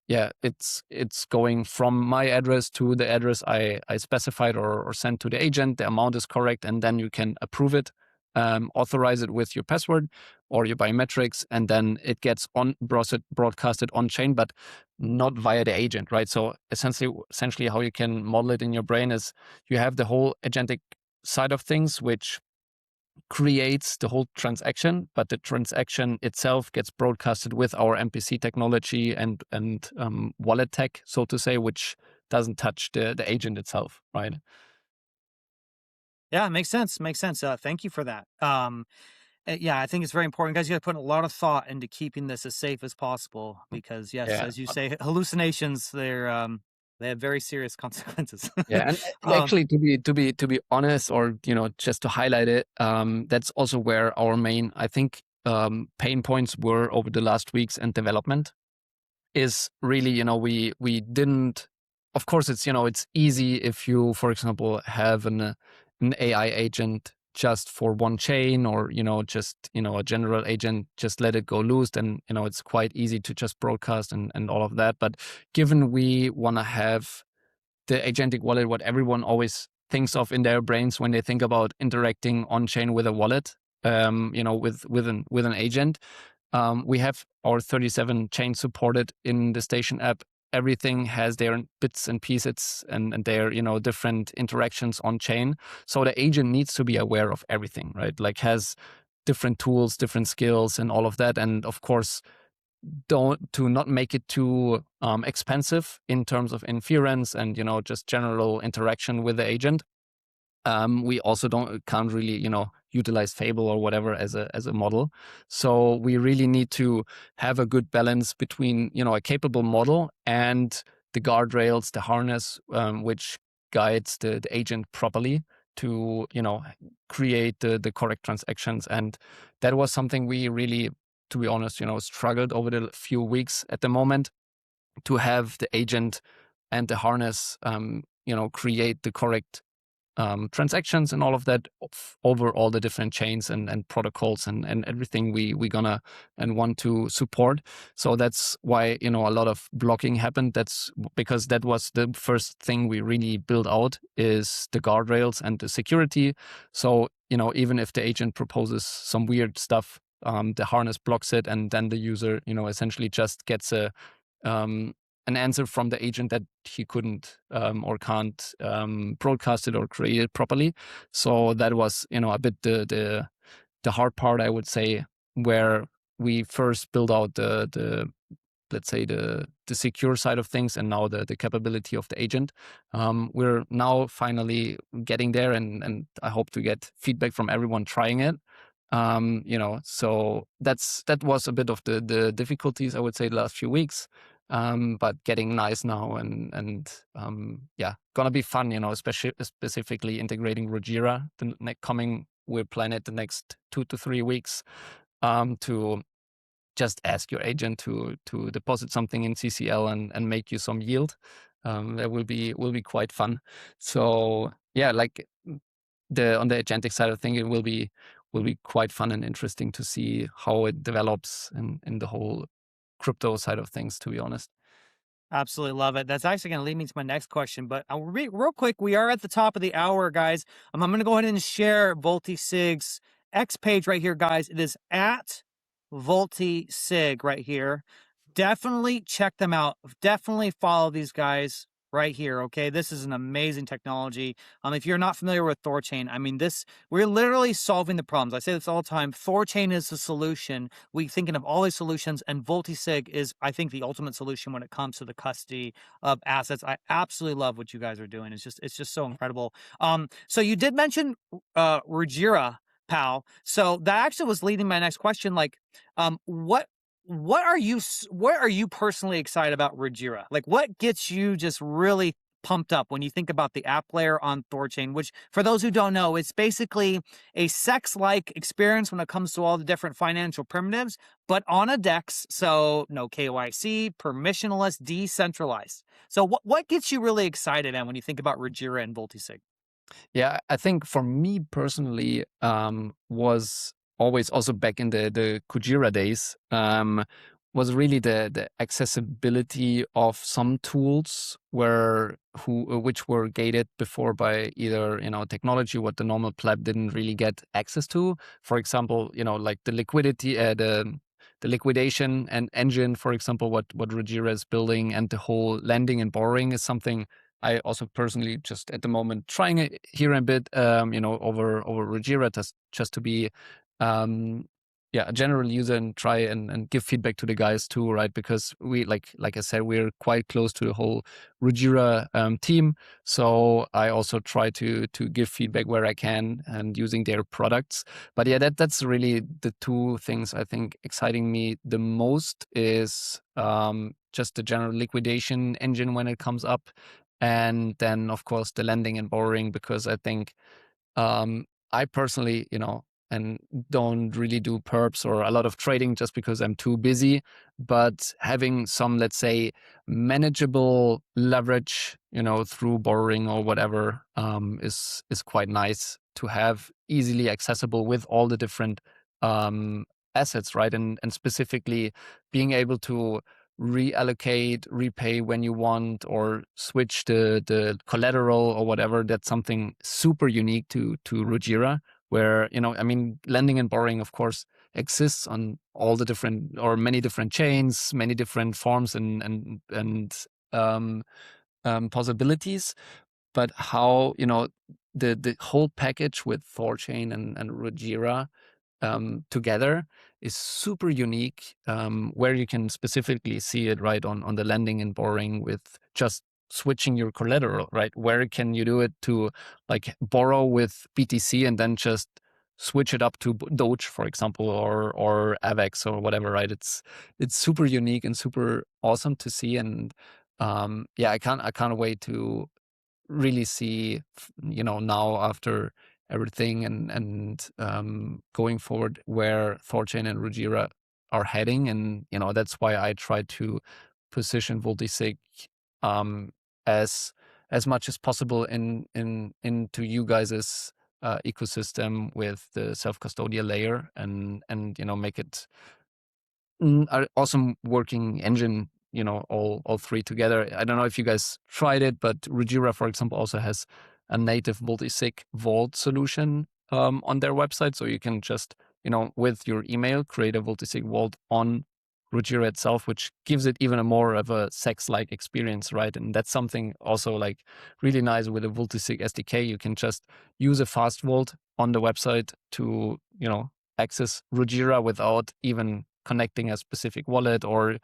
Yeah, it's going from my address to the address I specified or sent to the agent. The amount is correct, and then you can approve it, authorize it with your password or your biometrics, and then it gets broadcasted on chain, but not via the agent, right? So essentially, how you can model it in your brain is you have the whole agentic side of things, which creates the whole transaction, but the transaction itself gets broadcasted with our MPC technology and wallet tech, so to say, which doesn't touch the agent itself, right? Yeah, makes sense. Thank you for that. Yeah, I think it's very important, guys. You got to put a lot of thought into keeping this as safe as possible because, yes, as you say, hallucinations, they have very serious consequences. Yeah, and actually, to be honest, or just to highlight it, that's also where our main, I think, pain points were over the last weeks and development is really, we didn't. Of course, it's easy if you, for example, have an AI agent just for one chain, or just a general agent, just let it go loose, and it's quite easy to just broadcast and all of that. But given we want to have the agentic wallet, what everyone always thinks of in their brains when they think about interacting on chain with a wallet, with an agent, we have our 37 chains supported in the Station app. Everything has their bits and pieces and their different interactions on chain. So the agent needs to be aware of everything, right? Like has different tools, different skills, and all of that. And of course, to not make it too expensive in terms of inference and just general interaction with the agent. We also can't really utilize Fable or whatever as a model. So we really need to have a good balance between a capable model and the guardrails, the harness, which guides the agent properly to create the correct transactions. And that was something we really, to be honest, struggled over the few weeks at the moment to have the agent and the harness create the correct transactions and all of that over all the different chains and protocols and everything we gonna and want to support. So that's why a lot of blocking happened. That's because that was the first thing we really built out, is the guardrails and the security. So even if the agent proposes some weird stuff, the harness blocks it, and then the user, essentially just gets an answer from the agent that he couldn't or can't broadcast it or create it properly. So that was, a bit the hard part, I would say, where we first build out the let's say the secure side of things, and now the capability of the agent. We're now finally getting there, and I hope to get feedback from everyone trying it. So that was a bit of the difficulties, I would say, the last few weeks. But getting nice now, and gonna be fun, especially specifically integrating Rujira we'll plan it the next 2 to 3 weeks, to just ask your agent to deposit something in CCL and make you some yield. That will be quite fun. So yeah, like on the agentic side of things, it will be quite fun and interesting to see how it develops in the whole crypto side of things, to be honest. Absolutely love it. That's actually going to lead me to my next question, but real quick, we are at the top of the hour, guys. I'm going to go ahead and share Vultisig's X page right here, guys. It is at Vultisig right here. Definitely check them out. Definitely follow these guys right here. Okay, this is an amazing technology. If you're not familiar with THORChain, I mean, we're literally solving the problems. I say this all the time. THORChain is the solution. We're thinking of all these solutions, and Vultisig is, I think, the ultimate solution when it comes to the custody of assets. I absolutely love what you guys are doing. It's just so incredible. So you did mention Rujira, Paaao. So that actually was leading my next question. Like, what are you personally excited about Rujira? Like, what gets you just really pumped up when you think about the app layer on THORChain, which, for those who don't know, it's basically a sex-like experience when it comes to all the different financial primitives, but on a DEX, so no KYC, permissionless, decentralized. So what gets you really excited, man, when you think about Rujira and Vultisig? Yeah, I think for me personally, was always also back in the Kujira days, was really the accessibility of some tools which were gated before by either technology what the normal pleb didn't really get access to. For example, like the liquidity, the liquidation and engine, for example, what Rujira is building, and the whole lending and borrowing is something I also personally just at the moment trying it here a bit, over Rujira, just to be, a general user and try and give feedback to the guys too, right? Because we, like I said, we're quite close to the whole Rujira team. So I also try to give feedback where I can and using their products. But yeah, that's really the two things I think exciting me the most is just the general liquidation engine when it comes up. And then, of course, the lending and borrowing, because I think I personally, and don't really do perps or a lot of trading just because I'm too busy. But having some, let's say, manageable leverage, through borrowing or whatever, is quite nice to have, easily accessible with all the different assets, right? And specifically being able to reallocate, repay when you want, or switch the collateral or whatever. That's something super unique to Rujira, where, lending and borrowing, of course, exists on all the different or many different chains, many different forms and possibilities. But how, the whole package with THORChain and Rujira together is super unique, where you can specifically see it right on the lending and borrowing with just switching your collateral, right? Where can you do it to like borrow with BTC and then just switch it up to Doge, for example, or AVAX or whatever, right? It's super unique and super awesome to see. And I can't wait to really see, now after everything and going forward where THORChain and Rujira are heading. And that's why I try to position Vultisig as much as possible into you guys' ecosystem with the self-custodial layer and make it an awesome working engine, all three together. I don't know if you guys tried it, but Rujira, for example, also has a native Vultisig VULT solution on their website. So you can just with your email, create a Vultisig Vault on Rujira itself, which gives it even a more of a sex-like experience, right? And that's something also like really nice with a Vultisig SDK. You can just use a fast vault on the website to, access Rujira without even connecting a specific wallet or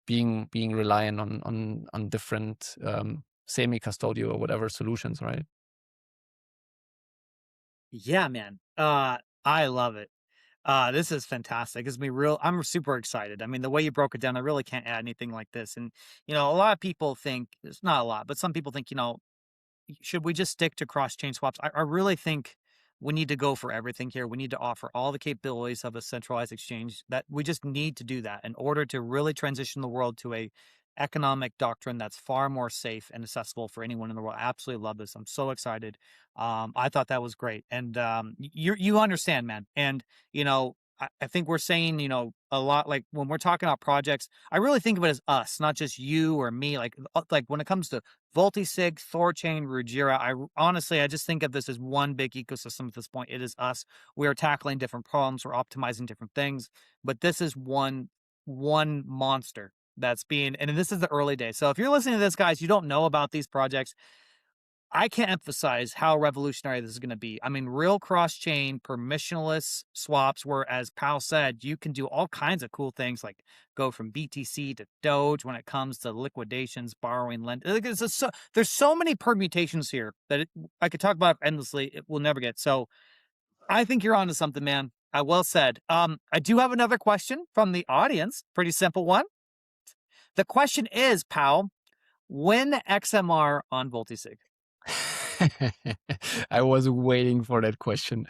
being reliant on different semi-custodial or whatever solutions, right? Yeah, man. I love it. This is fantastic. I'm super excited. I mean, the way you broke it down, I really can't add anything like this. And, a lot of people think, it's not a lot, but some people think, should we just stick to cross-chain swaps? I really think we need to go for everything here. We need to offer all the capabilities of a centralized exchange. That we just need to do that in order to really transition the world to a economic doctrine that's far more safe and accessible for anyone in the world. I absolutely love this. I'm so excited. I thought that was great. And you understand, man. And I think we're saying, a lot, like when we're talking about projects, I really think of it as us, not just you or me. Like when it comes to Vultisig, THORChain, Rujira, I just think of this as one big ecosystem at this point. It is us. We are tackling different problems. We're optimizing different things, but this is one monster that's being, and this is the early days. So if you're listening to this, guys, you don't know about these projects, I can't emphasize how revolutionary this is going to be. I mean, real cross-chain permissionless swaps where, as Paaao said, you can do all kinds of cool things like go from BTC to Doge when it comes to liquidations, borrowing, lending. There's so many permutations here that I could talk about endlessly. It will never get. So I think you're onto something, man. Well said. I do have another question from the audience. Pretty simple one. The question is, Paaao, when XMR on Vultisig? I was waiting for that question.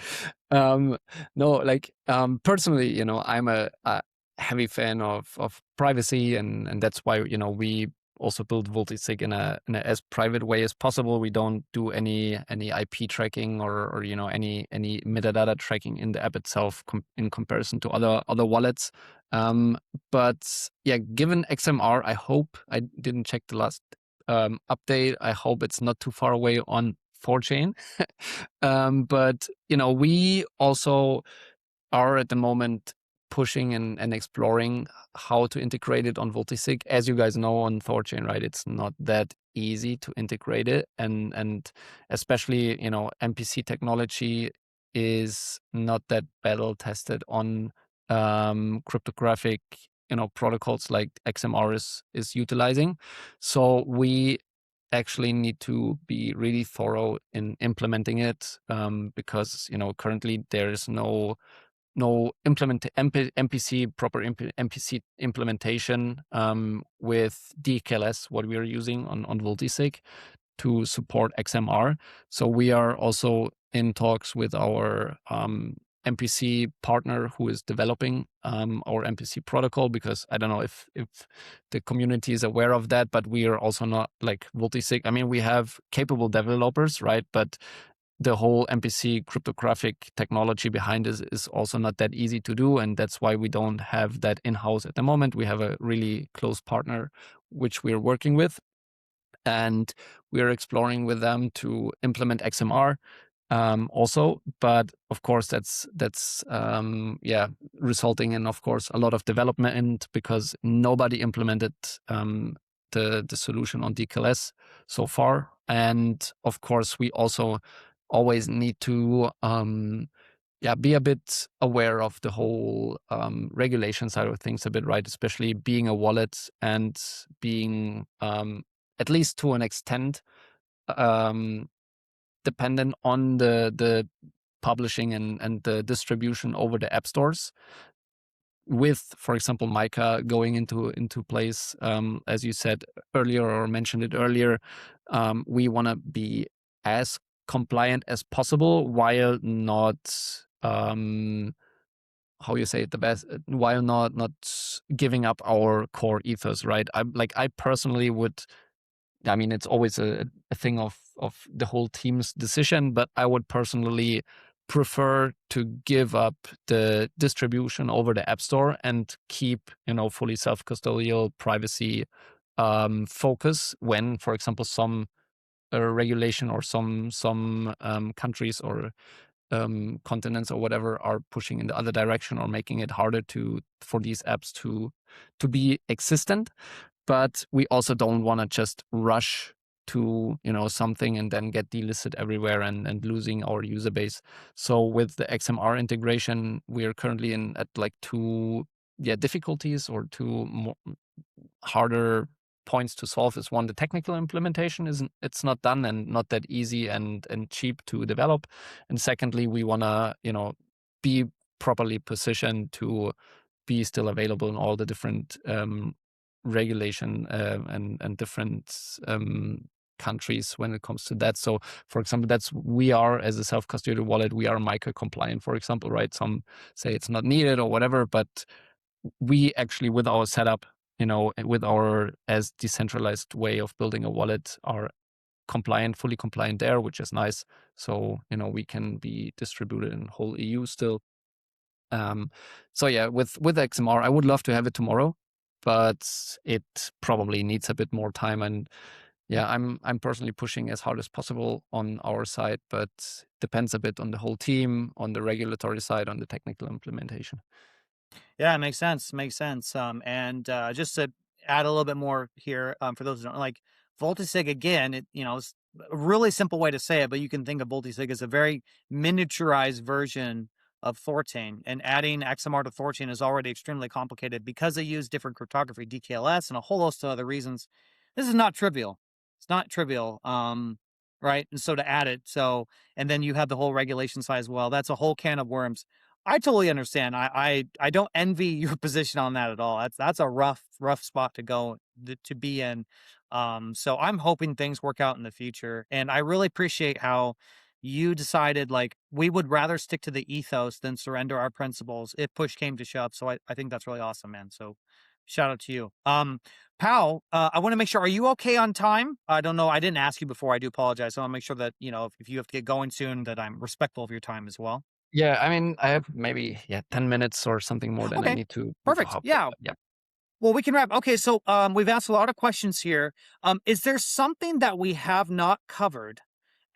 Personally, I'm a heavy fan of privacy, and that's why we also build Vultisig in a as private way as possible. We don't do any IP tracking or any metadata tracking in the app itself in comparison to other wallets. But yeah, given XMR, I hope I didn't check the last update. I hope it's not too far away on THORChain. But we also are at the moment pushing and exploring how to integrate it on Vultisig. As you guys know, on THORChain, right? It's not that easy to integrate it, and especially MPC technology is not that battle tested on cryptographic protocols like XMR is utilizing. So we actually need to be really thorough in implementing it, because currently there is no proper MPC implementation with DKLS, what we are using on Vultisig to support XMR. So we are also in talks with our MPC partner who is developing our MPC protocol, because I don't know if the community is aware of that, but we are also not like Vultisig. I mean, we have capable developers, right? But the whole MPC cryptographic technology behind this is also not that easy to do, and that's why we don't have that in-house at the moment. We have a really close partner which we're working with, and we're exploring with them to implement XMR also. But of course, that's resulting in, of course, a lot of development, because nobody implemented the solution on DKLS so far. And of course, we also always need to be a bit aware of the whole regulation side of things a bit, right? Especially being a wallet and being at least to an extent dependent on the publishing and the distribution over the app stores. With, for example, MiCA going into place, as you said earlier or mentioned it earlier, we want to be as compliant as possible while not how you say it the best, while not giving up our core ethos, right? I personally would, I mean, it's always a thing of the whole team's decision, but I would personally prefer to give up the distribution over the App Store and keep, fully self-custodial privacy focus when, for example, some regulation or some countries or continents or whatever are pushing in the other direction or making it harder for these apps to be existent. But we also don't want to just rush to something and then get delisted everywhere and losing our user base. So with the XMR integration, we are currently at like two difficulties or two more harder points to solve. Is one, the technical implementation it's not done and not that easy and cheap to develop, and secondly, we want to be properly positioned to be still available in all the different regulation and different countries when it comes to that. So for example, we are, as a self-custodial wallet, we are MiCA compliant, for example, right? Some say it's not needed or whatever, but we actually, with our setup, with our as decentralized way of building a wallet, are fully compliant there, which is nice. So we can be distributed in whole EU still. So yeah, with XMR, I would love to have it tomorrow, but it probably needs a bit more time. And yeah, I'm personally pushing as hard as possible on our side, but depends a bit on the whole team, on the regulatory side, on the technical implementation. Yeah, it makes sense. Makes sense. And just to add a little bit more here, for those who don't like Vultisig, again, it's a really simple way to say it, but you can think of Vultisig as a very miniaturized version of THORChain, and adding XMR to THORChain is already extremely complicated because they use different cryptography, DKLS, and a whole host of other reasons. This is not trivial. It's not trivial. Right. And so to add it, and then you have the whole regulation side as well. That's a whole can of worms. I totally understand. I don't envy your position on that at all. That's a rough spot to go to be in. So I'm hoping things work out in the future. And I really appreciate how you decided, like, we would rather stick to the ethos than surrender our principles if push came to shove. So I think that's really awesome, man. So shout out to you. Paaao, I want to make sure, are you okay on time? I don't know. I didn't ask you before. I do apologize. I want to make sure that, if you have to get going soon, that I'm respectful of your time as well. Yeah, I mean, I have maybe 10 minutes or something more than I need to. Perfect. Hop. Yeah. Well, we can wrap. Okay, so we've asked a lot of questions here. Is there something that we have not covered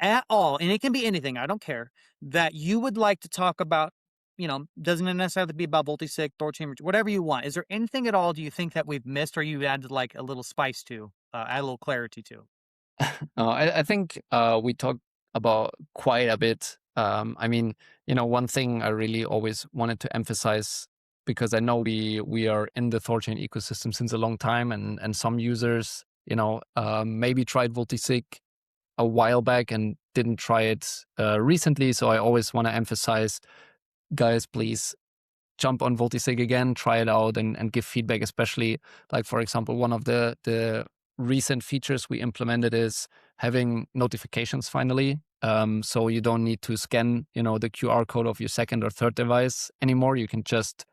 at all, and it can be anything, I don't care, that you would like to talk about? Doesn't necessarily have to be about Vultisig, THORChain, whatever you want. Is there anything at all do you think that we've missed, or you added like a little spice to, add a little clarity to? I think we talked about quite a bit. I mean, one thing I really always wanted to emphasize, because I know we are in the THORChain ecosystem since a long time, and some users, maybe tried Vultisig a while back and didn't try it recently. So I always want to emphasize, guys, please jump on Vultisig again, try it out, and give feedback. Especially, like, for example, one of the recent features we implemented is having notifications finally. So you don't need to scan, the QR code of your second or third device anymore. You can just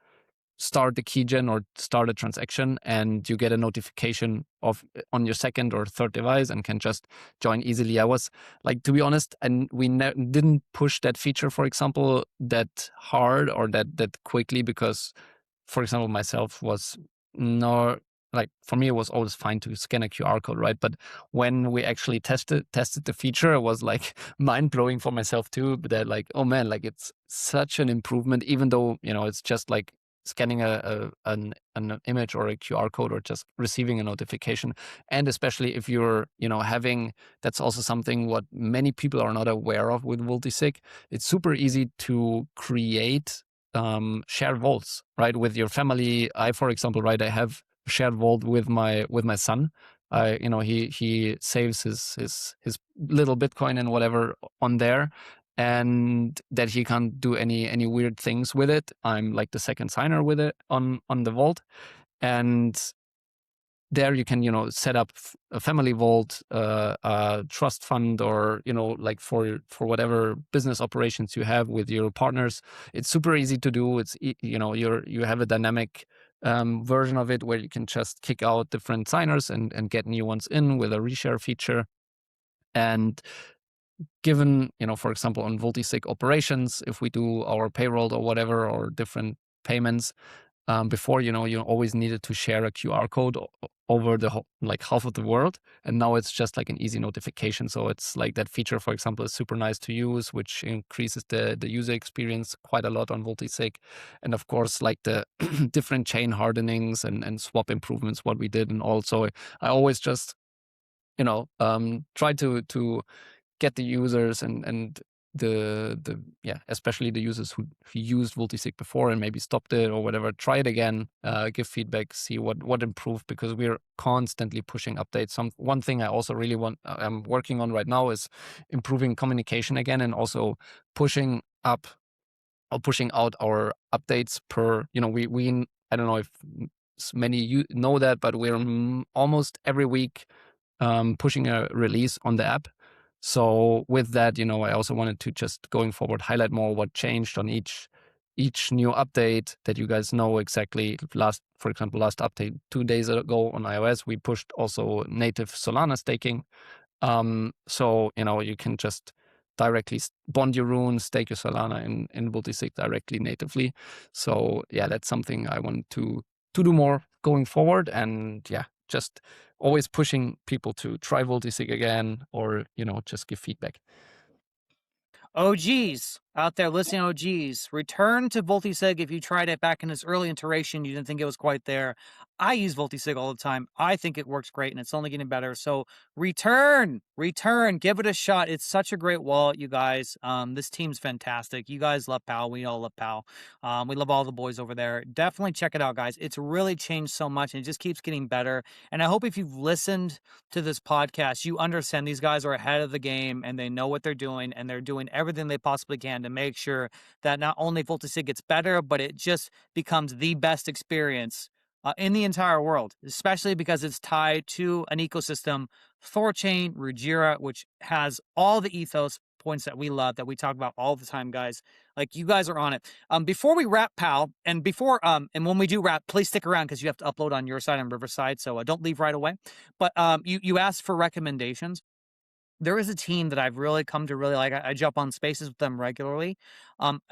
start the keygen or start a transaction, and you get a notification on your second or third device and can just join easily. I was like, to be honest, and we didn't push that feature, for example, that hard or that quickly, because, for example, myself was not like, for me, it was always fine to scan a QR code, right? But when we actually tested the feature, it was like mind blowing for myself too. But that, like, oh man, like, it's such an improvement, even though, it's just like scanning an image or a QR code or just receiving a notification. And especially if you're, having, that's also something what many people are not aware of with Vultisig. It's super easy to create shared vaults, right, with your family. For example, right, I have a shared vault with my son. He saves his little Bitcoin and whatever on there, and that he can't do any weird things with it. I'm like the second signer with it on the vault, and there you can set up a family vault, a trust fund, or like for whatever business operations you have with your partners. It's super easy to do. It's you have a dynamic version of it where you can just kick out different signers and get new ones in with a reshare feature. And given, for example, on Vultisig operations, if we do our payroll or whatever, or different payments, Before, you always needed to share a QR code over the whole, like half of the world, and now it's just like an easy notification. So it's like that feature, for example, is super nice to use, which increases the user experience quite a lot on Vultisig. And of course, like the different chain hardenings and swap improvements, what we did, and also I always just try to get the users and the especially the users who used Vultisig before and maybe stopped it or whatever, try it again, give feedback, see what improved, because we're constantly pushing updates. One thing I also really I'm working on right now is improving communication again, and also pushing up or pushing out our updates per, we I don't know if many you know that, but we're almost every week pushing a release on the app. So with that, I also wanted to just going forward highlight more what changed on each new update, that you guys know exactly. For example, last update 2 days ago on iOS, we pushed also native Solana staking. So you can just directly bond your RUNE, stake your Solana in Vultisig directly natively. So yeah, that's something I want to do more going forward, and yeah, just always pushing people to try Vultisig again, or just give feedback. OGs out there listening, OGs, return to Vultisig if you tried it back in its early iteration. You didn't think it was quite there. I use Vultisig all the time. I think it works great, and it's only getting better. So return, give it a shot. It's such a great wallet, you guys. This team's fantastic. You guys love Paaao. We all love Paaao. We love all the boys over there. Definitely check it out, guys. It's really changed so much, and it just keeps getting better. And I hope if you've listened to this podcast, you understand these guys are ahead of the game, and they know what they're doing, and they're doing everything they possibly can to make sure that not only Vultisig gets better, but it just becomes the best experience in the entire world, especially because it's tied to an ecosystem, THORChain, Rujira, which has all the ethos points that we love, that we talk about all the time, guys. Like, you guys are on it. Before we wrap, Paaao, and and when we do wrap, please stick around because you have to upload on your side and Riverside, so don't leave right away. But you asked for recommendations. There is a team that I've really come to really like. I jump on spaces with them regularly.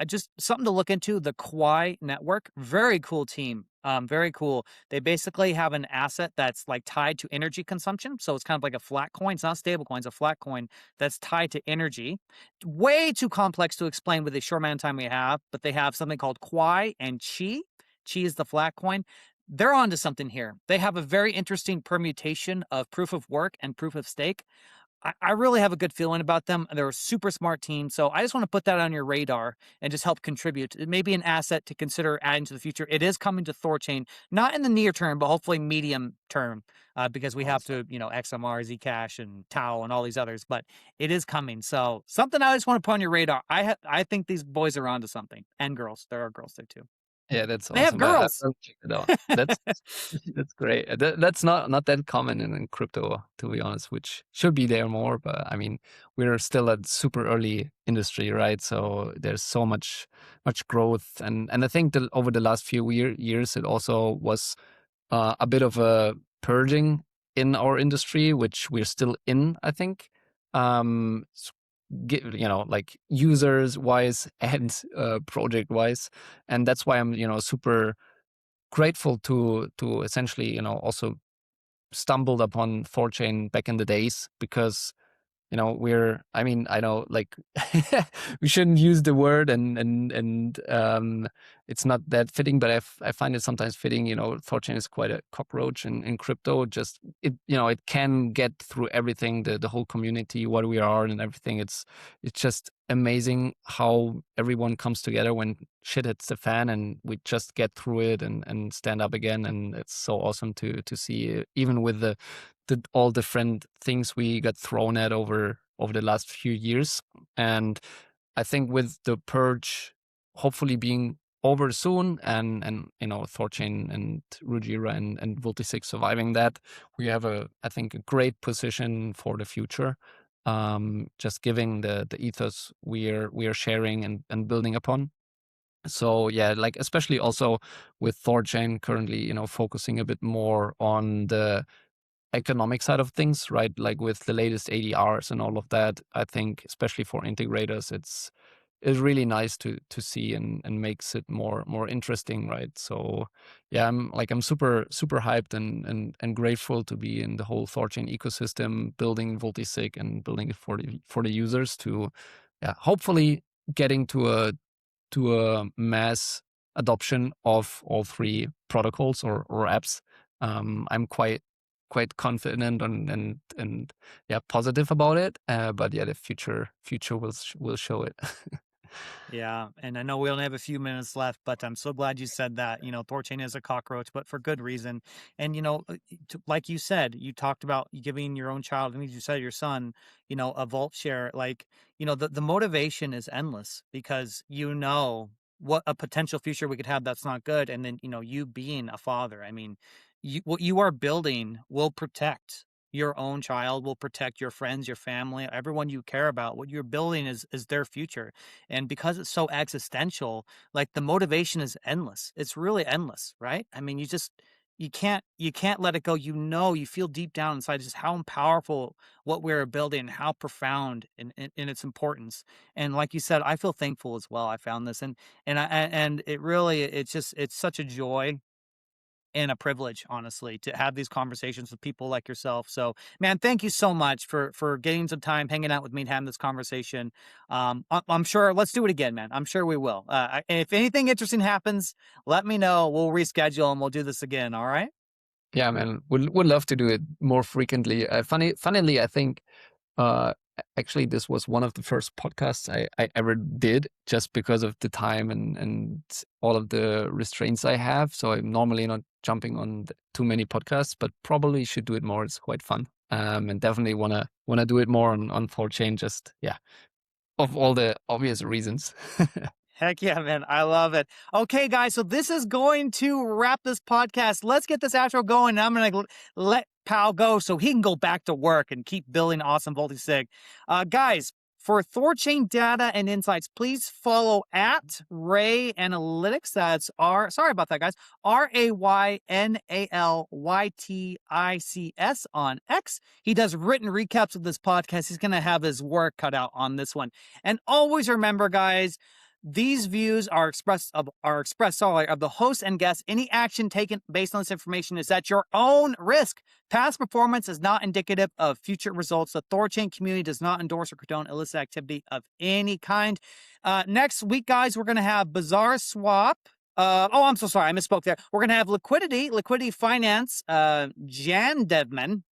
Just something to look into, the Quai network. Very cool team. Very cool. They basically have an asset that's like tied to energy consumption. So it's kind of like a flat coin. It's not a stable coin, it's a flat coin that's tied to energy. Way too complex to explain with the short amount of time we have, but they have something called Quai and Chi. Chi is the flat coin. They're onto something here. They have a very interesting permutation of proof of work and proof of stake. I really have a good feeling about them. They're a super smart team. So I just want to put that on your radar and just help contribute. It may be an asset to consider adding to the future. It is coming to THORChain, not in the near term, but hopefully medium term, because we have to, XMR, Zcash, and Tau, and all these others. But it is coming. So something I just want to put on your radar. I think these boys are onto something. And girls. There are girls there too. Yeah, that's awesome. They have girls. I'll check it out. That's great. That's not that common in crypto, to be honest, which should be there more. But I mean, we're still at super early industry, right? So there's so much growth, and I think that over the last few years, it also was a bit of a purging in our industry, which we're still in, I think. Like users wise and project wise, and that's why I'm super grateful to essentially also stumbled upon THORChain back in the days, because I know, like, we shouldn't use the word, and it's not that fitting, but I find it sometimes fitting. THORChain is quite a cockroach in crypto. Just it can get through everything, the whole community, what we are, and everything. It's just amazing how everyone comes together when shit hits the fan, and we just get through it and stand up again. And it's so awesome to see, even with the all different things we got thrown at over the last few years. And I think with the purge hopefully being over soon, and THORChain and Rujira and Vultisig surviving that, we have I think a great position for the future. Just giving the ethos we are sharing and building upon. So yeah, like especially also with THORChain currently, focusing a bit more on the economic side of things, right? Like with the latest ADRs and all of that, I think especially for integrators, it's is really nice to see and makes it more interesting, right? So yeah, I'm super hyped and grateful to be in the whole THORChain ecosystem, building Vultisig and building it for the users to hopefully getting to a mass adoption of all three protocols or apps. I'm quite confident and positive about it. But yeah, the future will show it. Yeah, and I know we only have a few minutes left, but I'm so glad you said that. You know, THORChain is a cockroach, but for good reason. And you know, like you said, you talked about giving your own child, and you said your son, you know, a vault share. Like, you know, the motivation is endless because you know what a potential future we could have that's not good, and then you know, you being a father, I mean, what you are building will protect your own child, will protect your friends, your family, everyone you care about. What you're building is their future. And because it's so existential, like the motivation is endless. It's really endless, right? I mean, you can't let it go. You know, you feel deep down inside just how powerful what we're building, how profound in its importance. And like you said, I feel thankful as well. I found this, and it really, it's such a joy and a privilege, honestly, to have these conversations with people like yourself. So, man, thank you so much for getting some time, hanging out with me and having this conversation. I'm sure, let's do it again, man. I'm sure we will. If anything interesting happens, let me know. We'll reschedule and we'll do this again. All right? Yeah, man, would love to do it more frequently. Funnily, I think actually this was one of the first podcasts I ever did, just because of the time and all of the restraints I have. So I'm normally not jumping on too many podcasts, but probably should do it more. It's quite fun, and definitely wanna do it more on THORChain. Just of all the obvious reasons. Heck yeah, man. I love it. Okay, guys. So this is going to wrap this podcast. Let's get this outro going. I'm going to let Paaao go so he can go back to work and keep building awesome Vultisig. Guys, for THORChain data and insights, please follow at Ray Analytics. That's sorry about that, guys. RAYNALYTICS on X. He does written recaps of this podcast. He's going to have his work cut out on this one. And always remember, guys, these views are expressed of the host and guests. Any action taken based on this information is at your own risk. Past performance is not indicative of future results. The THORChain community does not endorse or condone illicit activity of any kind. Next week, guys, we're going to have Bazaar Swap. I'm so sorry. I misspoke there. We're going to have Liquidity Finance, Jan Devman.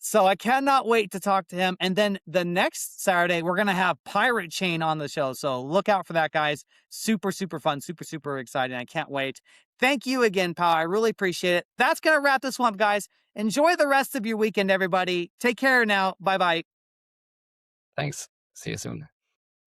So I cannot wait to talk to him. And then the next Saturday, we're going to have Pirate Chain on the show. So look out for that, guys. Super, super fun. Super, super exciting. I can't wait. Thank you again, Paaao. I really appreciate it. That's going to wrap this one up, guys. Enjoy the rest of your weekend, everybody. Take care now. Bye-bye. Thanks. See you soon.